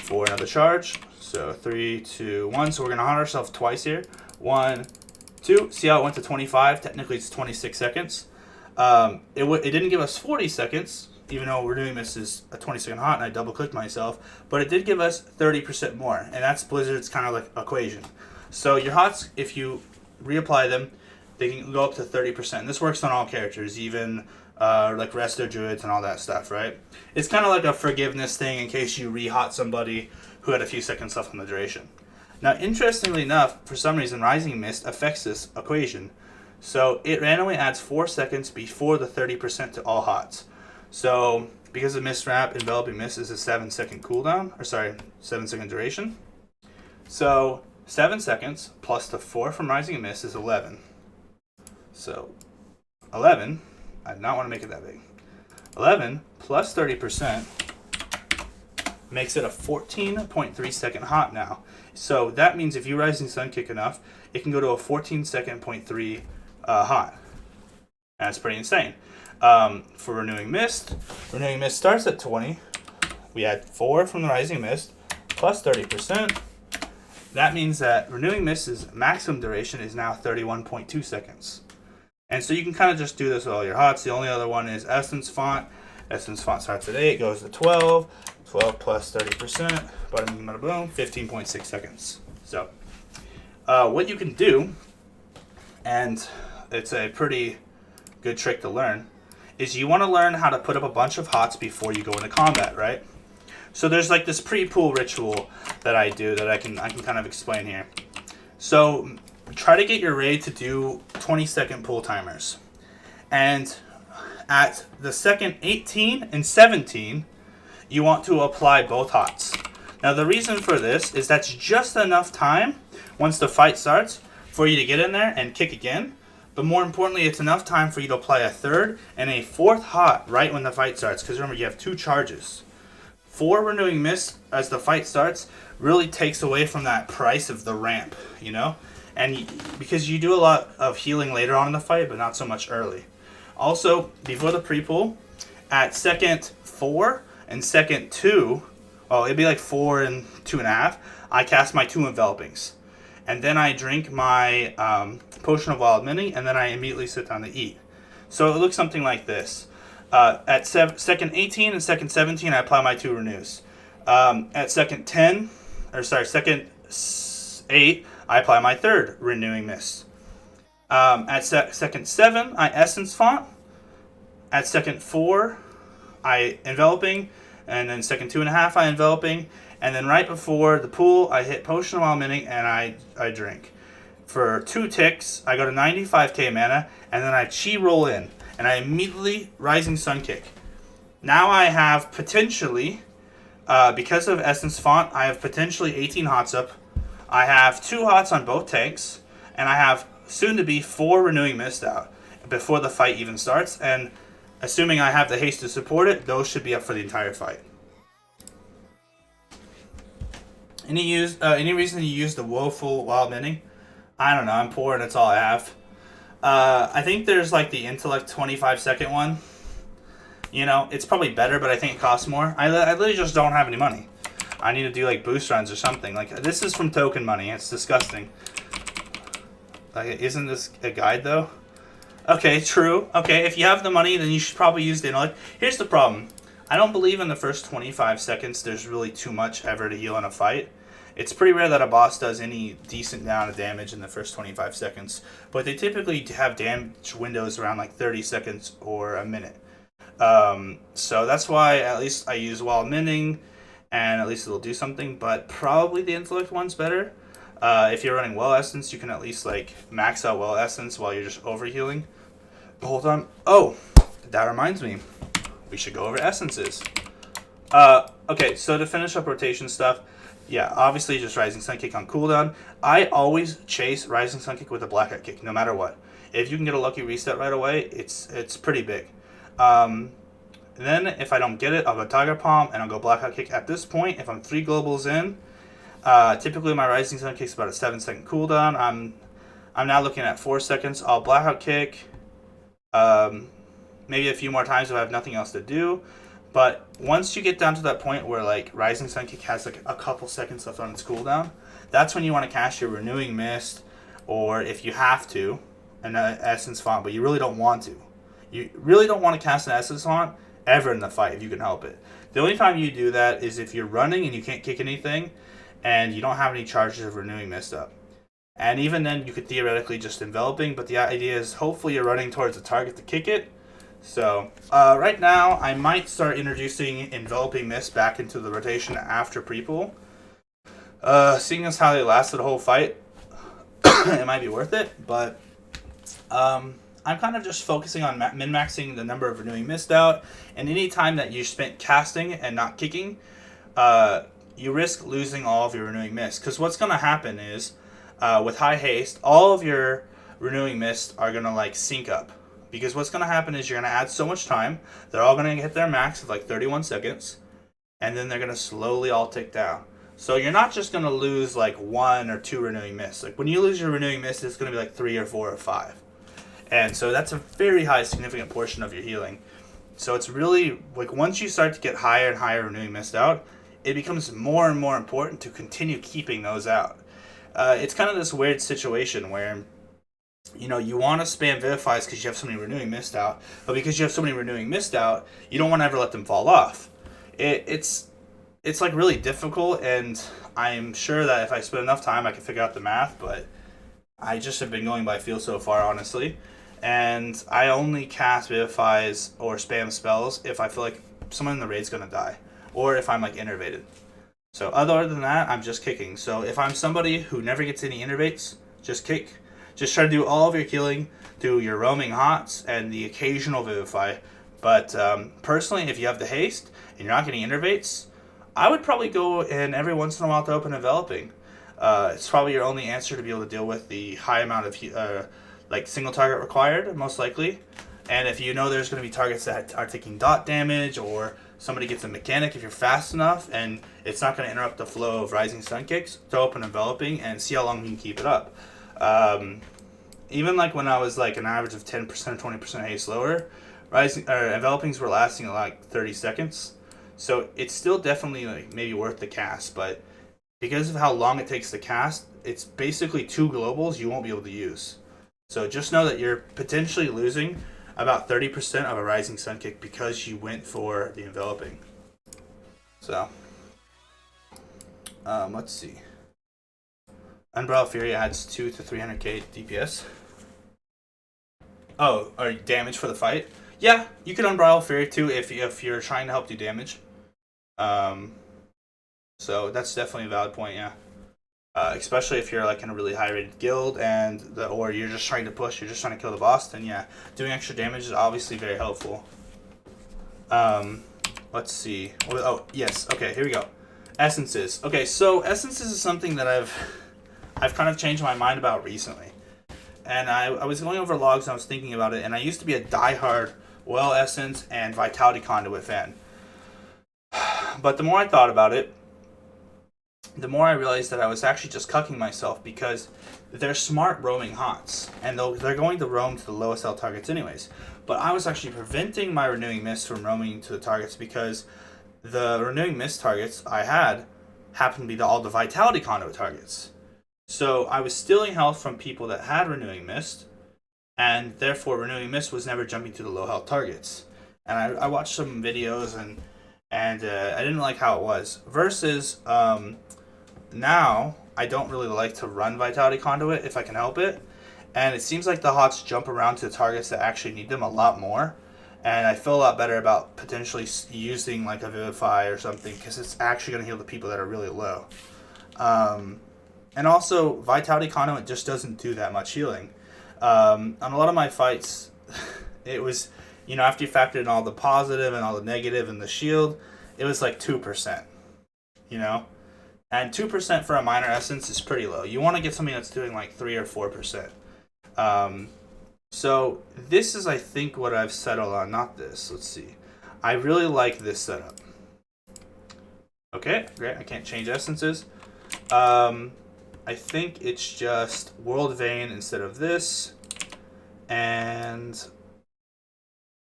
for another charge. So 3, 2, 1. So we're going to hot ourselves twice here. 1, 2. See how it went to 25? Technically it's 26 seconds. It didn't give us 40 seconds, even though we're doing this as a 20-second hot, and I double-clicked myself. But it did give us 30% more, and that's Blizzard's kind of like equation. So your hots, if you reapply them, they can go up to 30%. And this works on all characters, even like Resto Druids and all that stuff, right? It's kind of like a forgiveness thing in case you re-hot somebody who had a few seconds left on the duration. Now, interestingly enough, for some reason, Rising Mist affects this equation. So it randomly adds 4 seconds before the 30% to all hots. So because of Mist Wrap, Enveloping Mist is a 7-second cooldown, or sorry, 7-second duration. So 7 seconds plus the 4 from Rising Mist is 11. So 11, I do not want to make it that big. 11 plus 30% makes it a 14.3 second hot now. So that means if you Rising Sun kick enough, it can go to a 14.3 hot. That's pretty insane. For Renewing Mist starts at 20. We add 4 from the Rising Mist plus 30%. That means that Renewing Mist's maximum duration is now 31.2 seconds. And so you can kind of just do this with all your hots. The only other one is Essence Font. Essence Font starts at 8, goes to 12. 12 plus 30%, bada bing, bada boom, 15.6 seconds. So what you can do, and it's a pretty good trick to learn, is you want to learn how to put up a bunch of hots before you go into combat, right? So there's like this pre-pool ritual that I do that I can kind of explain here. So try to get your raid to do 20-second pool timers. And at the second 18 and 17, you want to apply both hots. Now the reason for this is that's just enough time once the fight starts for you to get in there and kick again. But more importantly, it's enough time for you to apply a third and a fourth hot right when the fight starts. Because remember, you have 2 charges. 4 Renewing Mist as the fight starts really takes away from that price of the ramp, you know? And because you do a lot of healing later on in the fight, but not so much early. Also, before the pre-pull, at second 4 and second 2, well, it'd be like 4 and 2.5, I cast my 2 Envelopings. And then I drink my Potion of Wild Mini, and then I immediately sit down to eat. So it looks something like this. At second 18 and second 17, I apply my 2 Renews. At second 10, second 8, I apply my 3rd Renewing Mist. At second 7, I Essence Font. At second 4, I Enveloping. And then second 2.5, I Enveloping. And then right before the pool, I hit Potion of Wild Mini and I drink. For 2 ticks, I go to 95k mana, and then I Chi roll in. And I immediately Rising Sun kick. Now I have potentially, because of Essence Font, I have potentially 18 hots up. I have 2 hots on both tanks, and I have soon to be 4 Renewing Mist out before the fight even starts. And assuming I have the haste to support it, those should be up for the entire fight. Any reason to use the Woeful Wild Mini? I don't know. I'm poor and that's all I have. I think there's like the Intellect 25-second one. You know, it's probably better, but I think it costs more. I literally just don't have any money. I need to do like boost runs or something. Like, this is from token money. It's disgusting. Like, isn't this a guide though? Okay, true. Okay, if you have the money, then you should probably use the Intellect. Here's the problem. I don't believe in the first 25 seconds there's really too much ever to heal in a fight. It's pretty rare that a boss does any decent amount of damage in the first 25 seconds, but they typically have damage windows around like 30 seconds or a minute. So that's why at least I use Wild Minting, and at least it'll do something, but probably the Intellect one's better. If you're running Well Essence, you can at least like max out Well Essence while you're just overhealing the whole time. Oh, that reminds me. We should go over Essences. Okay, so to finish up rotation stuff, yeah, obviously just Rising Sun Kick on cooldown. I always chase Rising Sun Kick with a Blackout Kick, no matter what. If you can get a lucky reset right away, it's pretty big. Then if I don't get it, I'll go Tiger Palm and I'll go Blackout Kick. At this point, if I'm 3 globals in, typically my Rising Sun Kick's about a 7-second cooldown. I'm now looking at 4 seconds. I'll Blackout Kick. Maybe a few more times if I have nothing else to do. But once you get down to that point where like Rising Sun Kick has like a couple seconds left on its cooldown, that's when you want to cast your Renewing Mist, or if you have to, an Essence Font, but you really don't want to. You really don't want to cast an Essence Font ever in the fight if you can help it. The only time you do that is if you're running and you can't kick anything, and you don't have any charges of Renewing Mist up. And even then, you could theoretically just Enveloping, but the idea is hopefully you're running towards a target to kick it. So, right now, I might start introducing Enveloping Mist back into the rotation after pre-pull. Seeing as how they lasted the whole fight, it might be worth it, but I I'm kind of just focusing on min-maxing the number of renewing mist out, and any time that you spent casting and not kicking, you risk losing all of your renewing mist. Because what's going to happen is, with high haste, all of your renewing mist are going to like sync up. Because what's going to happen is you're going to add so much time, they're all going to hit their max of like 31 seconds, and then they're going to slowly all tick down. So you're not just going to lose like 1 or 2 renewing mists. Like when you lose your renewing mist, it's going to be like 3 or 4 or 5. And so that's a very high significant portion of your healing. So it's really, like once you start to get higher and higher renewing mist out, it becomes more and more important to continue keeping those out. It's kind of this weird situation where, you know, you want to spam Vivifies because you have so many renewing mist out, but because you have so many renewing mist out, you don't want to ever let them fall off. It's like really difficult, and I'm sure that if I spend enough time, I can figure out the math, but I just have been going by feel so far, honestly. And I only cast Vivifies or spam spells if I feel like someone in the raid's going to die, or if I'm like innervated. So other than that, I'm just kicking. So if I'm somebody who never gets any innervates, just kick. Just try to do all of your killing, do your roaming hots, and the occasional Vivify. But personally, if you have the haste and you're not getting innervates, I would probably go in every once in a while to open enveloping. It's probably your only answer to be able to deal with the high amount of like single target required, most likely. And if you know there's going to be targets that are taking dot damage, or somebody gets a mechanic, if you're fast enough and it's not going to interrupt the flow of rising sun kicks, to open enveloping and see how long you can keep it up. Even like when I was like an average of 10% or 20% haste lower, envelopings were lasting like 30 seconds. So it's still definitely like maybe worth the cast, but because of how long it takes to cast, it's basically 2 globals you won't be able to use. So just know that you're potentially losing about 30% of a rising sun kick because you went for the enveloping. So let's see. Unbridled Fury adds 2 to 300k DPS. Oh, or damage for the fight? Yeah, you can Unbridled Fury too if you're trying to help do damage. So that's definitely a valid point, yeah. Especially if you're like in a really high rated guild or you're just trying to push, you're just trying to kill the boss, then yeah, doing extra damage is obviously very helpful. Let's see. Oh, yes. Okay, here we go. Essences. Okay, so essences is something that I've kind of changed my mind about recently. And I was going over logs and I was thinking about it, and I used to be a diehard Well Essence and Vitality Conduit fan. But the more I thought about it, the more I realized that I was actually just cucking myself, because they're smart roaming hots, and they're going to roam to the lowest health targets anyways. But I was actually preventing my Renewing Mist from roaming to the targets because the Renewing Mist targets I had happened to be all the Vitality Conduit targets. So I was stealing health from people that had Renewing Mist, and therefore Renewing Mist was never jumping to the low health targets. And I watched some videos, and I didn't like how it was. Versus now I don't really like to run Vitality Conduit if I can help it, and it seems like the hots jump around to the targets that actually need them a lot more, and I feel a lot better about potentially using like a Vivify or something, because it's actually going to heal the people that are really low. And also, Vitality Conduit just doesn't do that much healing. On a lot of my fights, it was, after you factor in all the positive and all the negative and the shield, it was like 2%, And 2% for a minor essence is pretty low. You want to get something that's doing like 3 or 4%. So this is, I think, what I've settled on. Not this. Let's see. I really like this setup. Okay, great. I can't change essences. I think it's just World Vein instead of this. And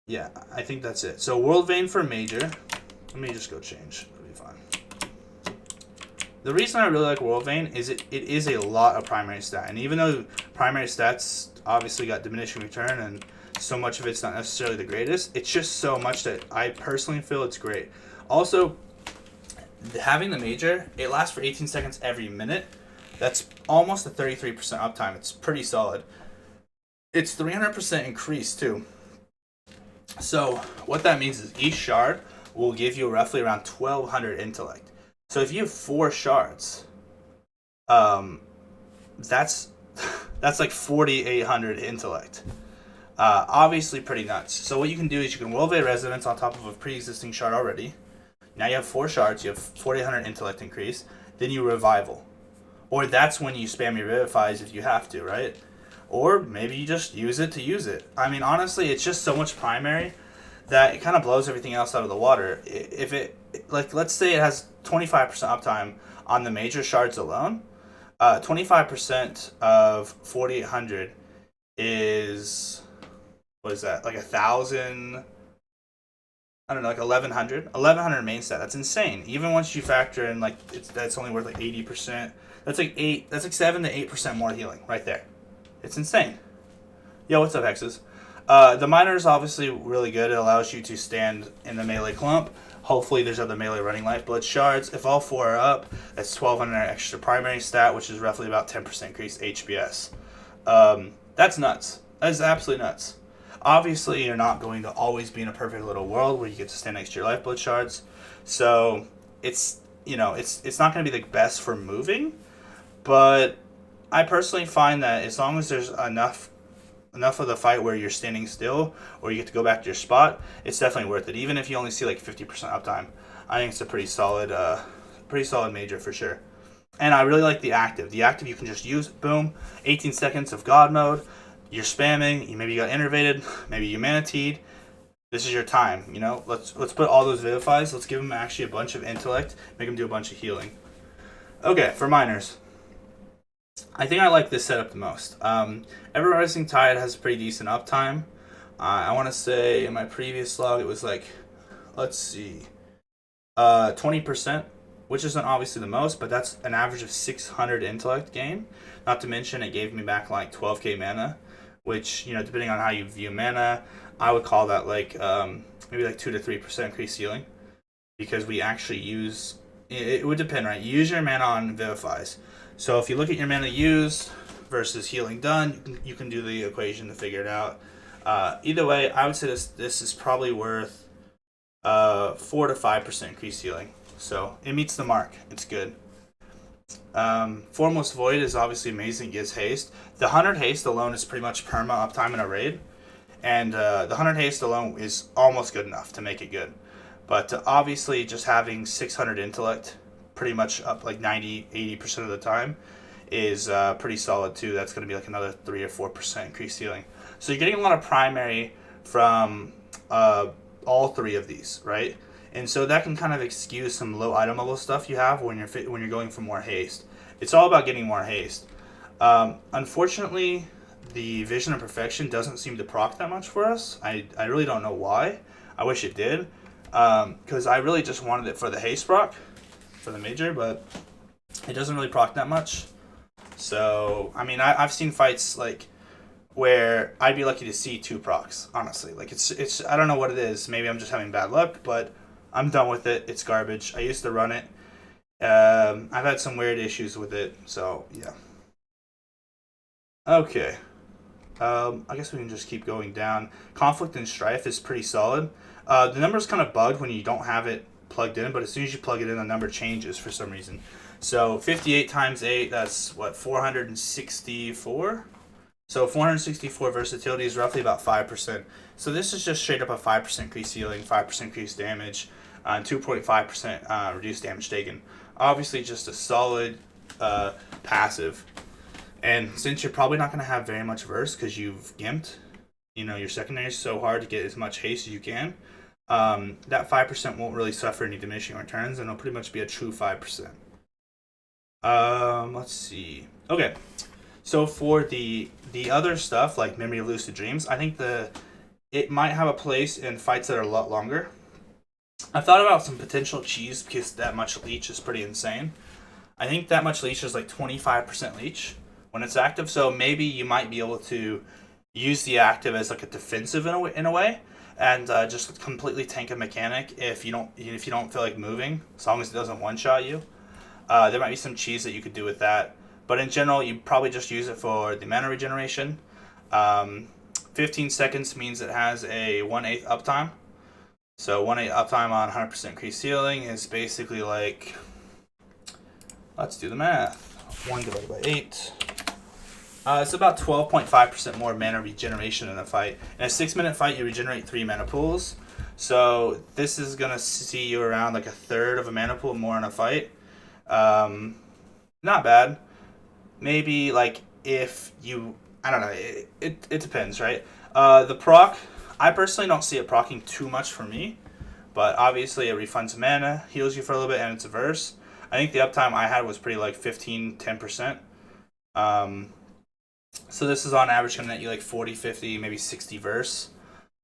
yeah, I think that's it. So World Vein for major. Let me just go change. It'll be fine. The reason I really like World Vein is it is a lot of primary stat. And even though primary stats obviously got diminishing return and so much of it's not necessarily the greatest, it's just so much that I personally feel it's great. Also, having the major, it lasts for 18 seconds every minute. That's almost a 33% uptime. It's pretty solid. It's 300% increase too. So what that means is each shard will give you roughly around 1200 intellect. So if you have 4 shards, that's like 4800 intellect. Obviously pretty nuts. So what you can do is you can will evade Resonance on top of a pre-existing shard already. Now you have 4 shards, you have 4800 intellect increase, then you revival. Or that's when you spam your Vivifies if you have to, right? Or maybe you just use it to use it. I mean, honestly, it's just so much primary that it kind of blows everything else out of the water. If it, like, let's say it has 25% uptime on the major shards alone, 25% of 4800 is, what is that, like 1,000, I don't know, like 1100 main stat. That's insane. Even once you factor in like that's only worth like 80%. That's like 7 to 8% more healing right there. It's insane. Yo, what's up, Hexes? The miner is obviously really good. It allows you to stand in the melee clump. Hopefully there's other melee running lifeblood shards. If all 4 are up, that's 1200 extra primary stat, which is roughly about 10% increased HPS. That's nuts. That is absolutely nuts. Obviously, you're not going to always be in a perfect little world where you get to stand next to your lifeblood shards. So it's, you know, it's not going to be the best for moving, but I personally find that as long as there's enough of the fight where you're standing still or you get to go back to your spot, it's definitely worth it. Even if you only see like 50% uptime, I think it's a pretty solid major for sure. And I really like the active. The active you can just use, boom, 18 seconds of God mode. You're spamming. Maybe you got innervated. Maybe you mana teed. This is your time. You know, let's put all those Vivifies. Let's give them actually a bunch of intellect. Make them do a bunch of healing. Okay, for miners, I think I like this setup the most. Ever Rising Tide has pretty decent uptime. I want to say in my previous log it was like, let's see, 20%, which isn't obviously the most, but that's an average of 600 intellect gain. Not to mention it gave me back like 12k mana, which, you know, depending on how you view mana, I would call that like maybe like 2 to 3% increased healing, because we actually use, it would depend, right? You use your mana on Vivifies. So if you look at your mana used versus healing done, you can do the equation to figure it out. Either way, I would say this is probably worth 4 to 5% increased healing. So it meets the mark. It's good. Foremost Void is obviously amazing. It gives haste. The 100 haste alone is pretty much perma uptime in a raid. And the 100 haste alone is almost good enough to make it good. But obviously just having 600 intellect pretty much up like 90-80% of the time is pretty solid too. That's going to be like another 3 or 4% increased healing. So you're getting a lot of primary from all 3 of these, right? And so that can kind of excuse some low item level stuff you have when you're going for more haste. It's all about getting more haste. Unfortunately, the Vision of Perfection doesn't seem to proc that much for us. I really don't know why. I wish it did, because I really just wanted it for the haste proc, for the major, but it doesn't really proc that much. So, I mean, I've seen fights like where I'd be lucky to see 2 procs, honestly. Like, it's I don't know what it is. Maybe I'm just having bad luck, but I'm done with it. It's garbage. I used to run it. I've had some weird issues with it, so yeah. Okay. I guess we can just keep going down. Conflict and Strife is pretty solid. The number's kind of bugged when you don't have it plugged in, but as soon as you plug it in, the number changes for some reason. So 58 times 8, that's what, 464? So 464 versatility is roughly about 5%. So this is just straight up a 5% increased healing, 5% increased damage, 2.5% reduced damage taken. Obviously just a solid passive. And since you're probably not going to have very much verse because you've gimped, you know, your secondary is so hard to get as much haste as you can, that 5% won't really suffer any diminishing returns, and it'll pretty much be a true 5%. Let's see. Okay, so for the other stuff like Memory of Lucid Dreams, I think it might have a place in fights that are a lot longer. I thought about some potential cheese because that much leech is pretty insane. I think that much leech is like 25% leech when it's active, so maybe you might be able to use the active as like a defensive in a way, and just completely tank a mechanic if you don't feel like moving, as long as it doesn't one shot you. There might be some cheese that you could do with that, but in general, you probably just use it for the mana regeneration. 15 seconds means it has a 1/8 uptime. So 1/8 uptime on 100% increased healing is basically like, let's do the math. 1 divided by 8. It's about 12.5% more mana regeneration in a fight. In a 6-minute fight, you regenerate 3 mana pools. So this is gonna see you around like a third of a mana pool more in a fight. Not bad. Maybe like if you, I don't know, it depends, right? The proc, I personally don't see it procking too much for me, but obviously it refunds mana, heals you for a little bit, and it's a verse. I think the uptime I had was pretty like 10%. So this is on average coming at you like 40, 50, maybe 60 verse.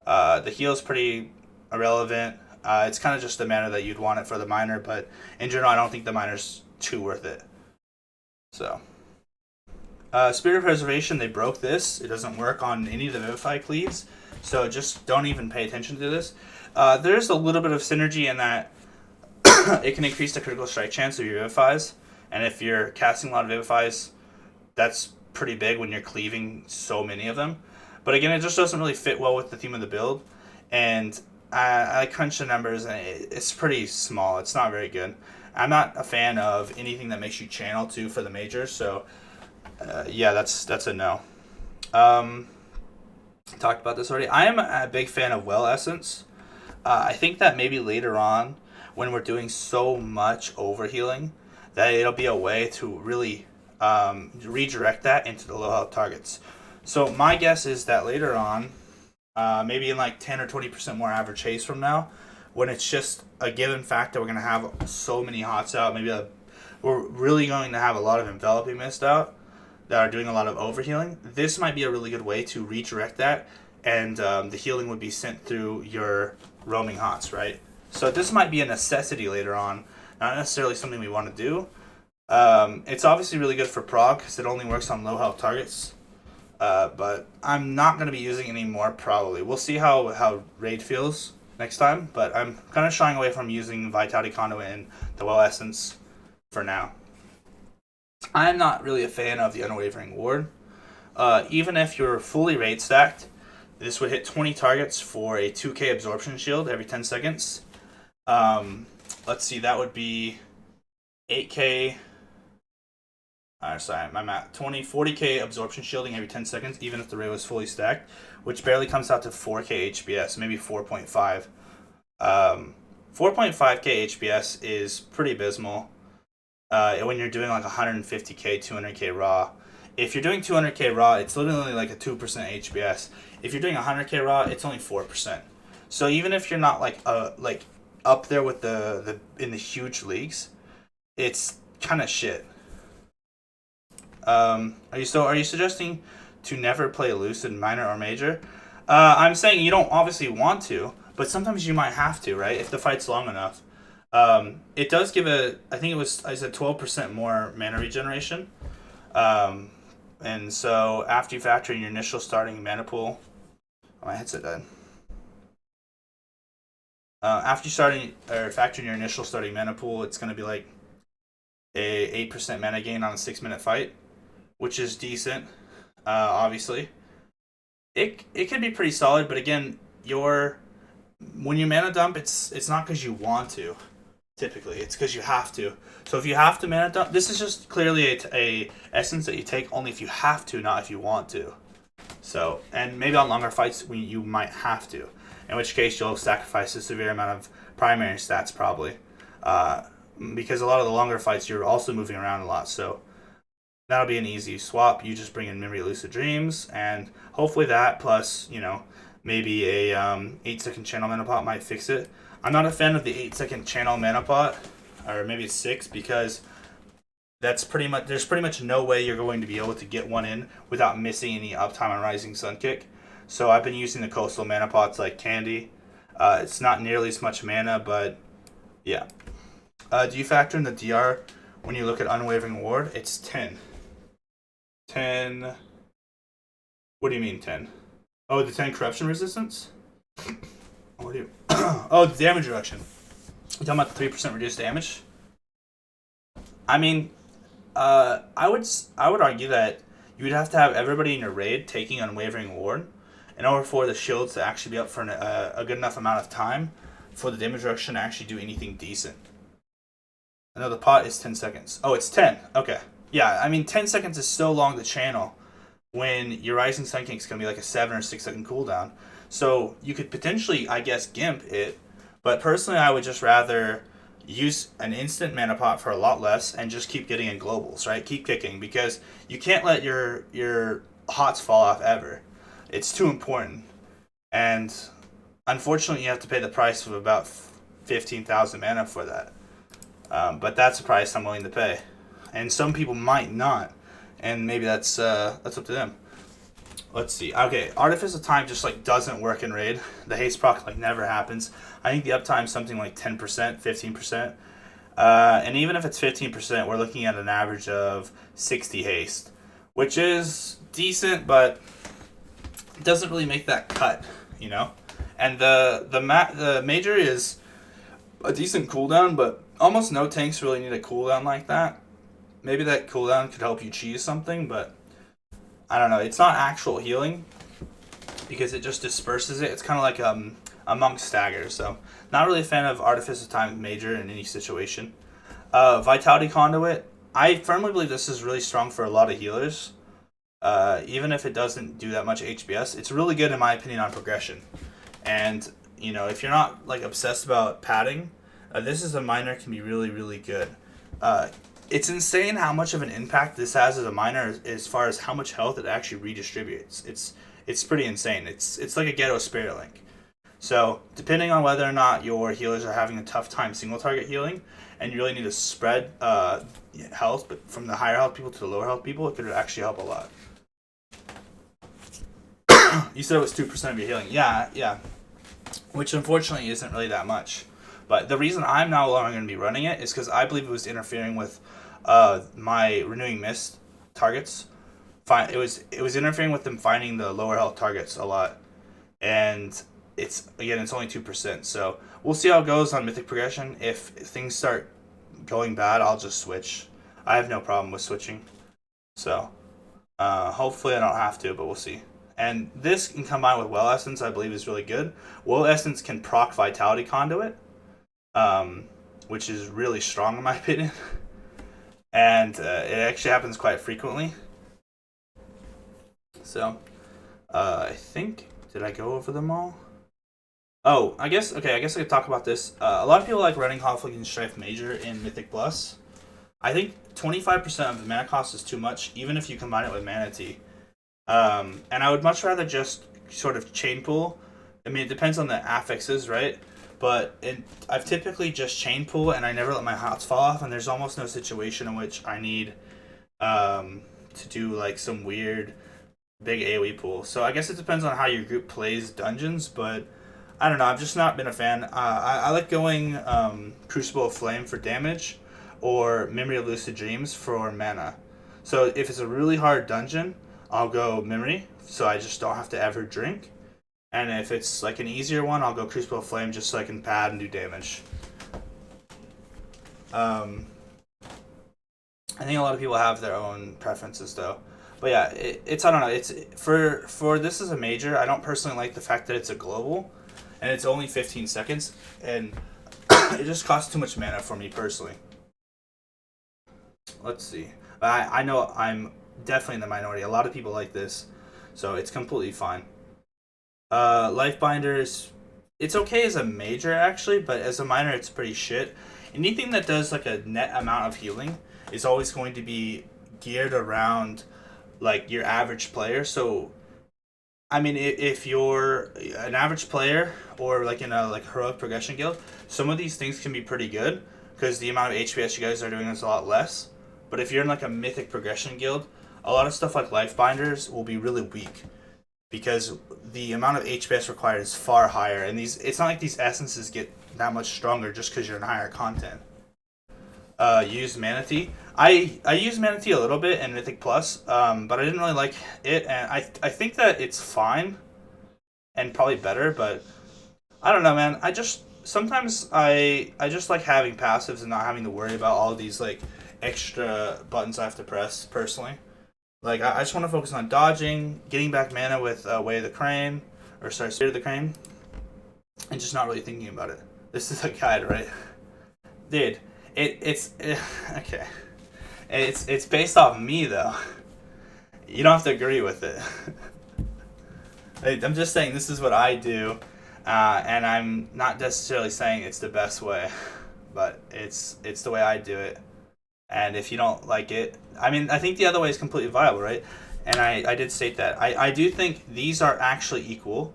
The heal is pretty irrelevant. It's kind of just the mana that you'd want it for the miner, but in general, I don't think the miner's too worth it. So, Spirit of Preservation, they broke this. It doesn't work on any of the Vivify cleaves, so just don't even pay attention to this. There's a little bit of synergy in that it can increase the critical strike chance of your Vivifies, and if you're casting a lot of Vivifies, that's pretty big when you're cleaving so many of them. But again, it just doesn't really fit well with the theme of the build, and I crunched the numbers, and it's pretty small. It's not very good. I'm not a fan of anything that makes you channel too for the majors, so yeah, that's a no. Talked about this already. I am a big fan of Well Essence. I think that maybe later on, when we're doing so much overhealing, that it'll be a way to really redirect that into the low health targets. So my guess is that later on, maybe in like 10 or 20% more average haste from now, when it's just a given fact that we're going to have so many hots out, we're really going to have a lot of enveloping mist out that are doing a lot of overhealing. This might be a really good way to redirect that, and the healing would be sent through your roaming hots, right? So this might be a necessity later on, not necessarily something we want to do. It's obviously really good for prog because it only works on low health targets. But I'm not going to be using it anymore, probably. We'll see how Raid feels next time, but I'm kind of shying away from using Vitality Conduit and the Well Essence for now. I'm not really a fan of the Unwavering Ward. Even if you're fully raid stacked, this would hit 20 targets for a 2k absorption shield every 10 seconds. Let's see, that would be 8k. Sorry, my math. 40k absorption shielding every 10 seconds, even if the raid was fully stacked, which barely comes out to 4k HPS, maybe 4.5. 4.5k HPS is pretty abysmal when you're doing like 150k, 200k raw. If you're doing 200k raw, it's literally like a 2% HPS. If you're doing 100k raw, it's only 4%. So even if you're not like up there with the in the huge leagues, it's kind of shit. Are you suggesting to never play Lucid, Minor, or Major? I'm saying you don't obviously want to, but sometimes you might have to, right? If the fight's long enough. It does give I said 12% more mana regeneration. And so after you factor in your initial starting mana pool, my headset died. After you factor in your initial starting mana pool, it's going to be like a 8% mana gain on a 6-minute fight, which is decent. Obviously, it can be pretty solid, but again, when you mana dump, it's not because you want to. Typically, it's because you have to. So if you have to mana dump, this is just clearly a essence that you take only if you have to, not if you want to. So, and maybe on longer fights you might have to, in which case you'll sacrifice a severe amount of primary stats probably, because a lot of the longer fights you're also moving around a lot. So that'll be an easy swap. You just bring in Memory Lucid Dreams, and hopefully that plus maybe a 8-second channel mana pot might fix it. I'm not a fan of the 8-second channel mana pot, or maybe it's 6, because there's pretty much no way you're going to be able to get one in without missing any uptime on Rising Sun Kick. So I've been using the coastal mana pots like Candy. It's not nearly as much mana, but yeah. Do you factor in the DR when you look at Unwavering Ward? It's 10. 10. What do you mean 10? Oh, the 10 corruption resistance? What do you? Oh, the damage reduction. You talking about the 3% reduced damage? I mean, I would argue that you would have to have everybody in your raid taking Unwavering Ward in order for the shields to actually be up for a good enough amount of time for the damage reduction to actually do anything decent. I know the pot is 10 seconds. Oh, it's 10. Okay. Yeah, I mean, 10 seconds is so long to channel when your Rising Sun King is going to be like a 7 or 6 second cooldown. So you could potentially, I guess, gimp it, but personally I would just rather use an instant mana pot for a lot less and just keep getting in globals, right? Keep kicking, because you can't let your hots fall off ever. It's too important. And unfortunately you have to pay the price of about 15,000 mana for that. But that's a price I'm willing to pay. And some people might not, and maybe that's up to them. Let's see. Okay, Artifice of Time just like doesn't work in raid. The haste proc like never happens. I think the uptime is something like 10%, 15%. And even if it's 15%, we're looking at an average of 60 haste, which is decent, but it doesn't really make that cut, you know. And the major is a decent cooldown, but almost no tanks really need a cooldown like that. Maybe that cooldown could help you cheese something, but I don't know. It's not actual healing because it just disperses it. It's kind of like a monk stagger. So not really a fan of Artifice of Time major in any situation. Vitality Conduit. I firmly believe this is really strong for a lot of healers. Even if it doesn't do that much HBS, it's really good in my opinion on progression. And you know, if you're not like obsessed about padding, this is a minor can be really, really good. It's insane how much of an impact this has as a minor as far as how much health it actually redistributes. It's pretty insane. It's like a ghetto Spirit Link. So depending on whether or not your healers are having a tough time single target healing, and you really need to spread health, but from the higher health people to the lower health people, it could actually help a lot. You said it was 2% of your healing. Yeah. Which unfortunately isn't really that much. But the reason I'm no longer going to be running it is because I believe it was interfering with my Renewing Mist targets. It was interfering with them finding the lower health targets a lot. And it's only 2%. So we'll see how it goes on Mythic Progression. If things start going bad, I'll just switch. I have no problem with switching. So hopefully I don't have to, but we'll see. And this can combine with Well Essence, I believe, is really good. Well Essence can proc Vitality Conduit, which is really strong in my opinion. And it actually happens quite frequently. So, I think, did I go over them all? Oh, I guess I could talk about this. A lot of people like running Conflict and Strife Major in Mythic Plus. I think 25% of the mana cost is too much, even if you combine it with Mana Tea. And I would much rather just sort of chain pool. I mean, it depends on the affixes, right? But I've typically just chain pool, and I never let my hots fall off, and there's almost no situation in which I need to do like some weird big AoE pool. So I guess it depends on how your group plays dungeons, but I don't know. I've just not been a fan. I like going Crucible of Flame for damage, or Memory of Lucid Dreams for mana. So if it's a really hard dungeon, I'll go Memory, so I just don't have to ever drink. And if it's like an easier one, I'll go Crucible of Flame just so I can pad and do damage. I think a lot of people have their own preferences though. But yeah, it's I don't know. It's for this as a major, I don't personally like the fact that it's a global, and it's only 15 seconds, and it just costs too much mana for me personally. Let's see. I know I'm definitely in the minority. A lot of people like this, so it's completely fine. Lifebinders, it's okay as a major actually, but as a minor it's pretty shit. Anything that does like a net amount of healing is always going to be geared around like your average player. So I mean, if you're an average player or like in a like heroic progression guild, some of these things can be pretty good because the amount of HPS you guys are doing is a lot less. But if you're in like a mythic progression guild, a lot of stuff like Lifebinders will be really weak because the amount of HPS required is far higher, and it's not like these essences get that much stronger just because you're in higher content. Use Mana Tea. I use Mana Tea a little bit in Mythic Plus, but I didn't really like it, and I think that it's fine and probably better, but I don't know, man. I just sometimes I just like having passives and not having to worry about all of these like extra buttons I have to press personally. Like I just want to focus on dodging, getting back mana with Way of the Crane, or sorry, Spirit of the Crane, and just not really thinking about it. This is a guide, right? Dude, it's okay. It's based off me though. You don't have to agree with it. I'm just saying this is what I do, and I'm not necessarily saying it's the best way, but it's the way I do it. And if you don't like it, I mean, I think the other way is completely viable, right? And I did state that. I do think these are actually equal.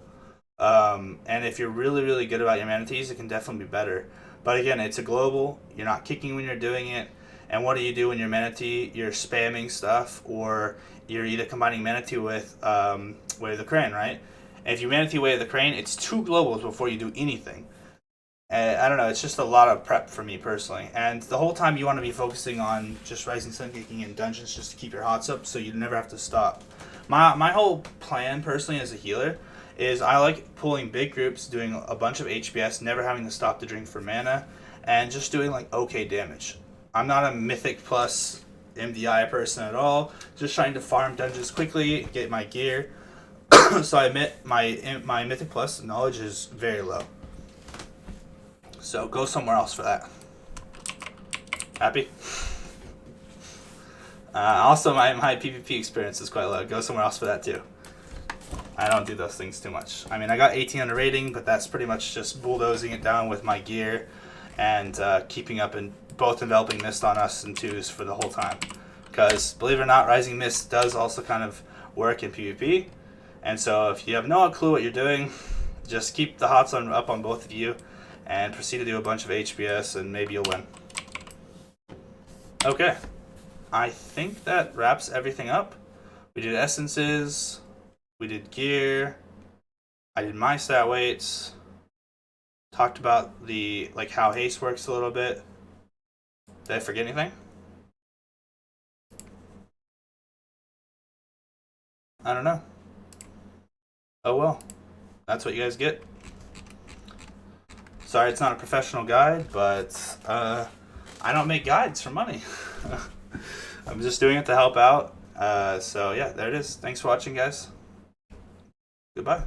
And if you're really, really good about your manatees, it can definitely be better. But again, it's a global. You're not kicking when you're doing it. And what do you do when you're manatee? You're spamming stuff, or you're either combining manatee with Way of the Crane, right? And if you manatee Way of the Crane, it's 2 globals before you do anything. I don't know, it's just a lot of prep for me personally. And the whole time you want to be focusing on just Rising Sun kicking in dungeons just to keep your hots up so you never have to stop. My whole plan personally as a healer is I like pulling big groups, doing a bunch of HBS, never having to stop to drink for mana, and just doing like okay damage. I'm not a Mythic plus MDI person at all, just trying to farm dungeons quickly, get my gear. So I admit my Mythic plus knowledge is very low. So go somewhere else for that. Happy? Also, my PvP experience is quite low. Go somewhere else for that too. I don't do those things too much. I mean, I got 1800 rating, but that's pretty much just bulldozing it down with my gear and keeping up in both Enveloping Mist on us and 2s for the whole time. Because, believe it or not, Rising Mist does also kind of work in PvP. And so if you have no clue what you're doing, just keep the hots up on both of you and proceed to do a bunch of HBS, and maybe you'll win. Okay. I think that wraps everything up. We did essences, we did gear, I did my stat weights, talked about the how haste works a little bit. Did I forget anything? I don't know. Oh well. That's what you guys get. Sorry it's not a professional guide, but I don't make guides for money. I'm just doing it to help out. So yeah, there it is. Thanks for watching, guys. Goodbye.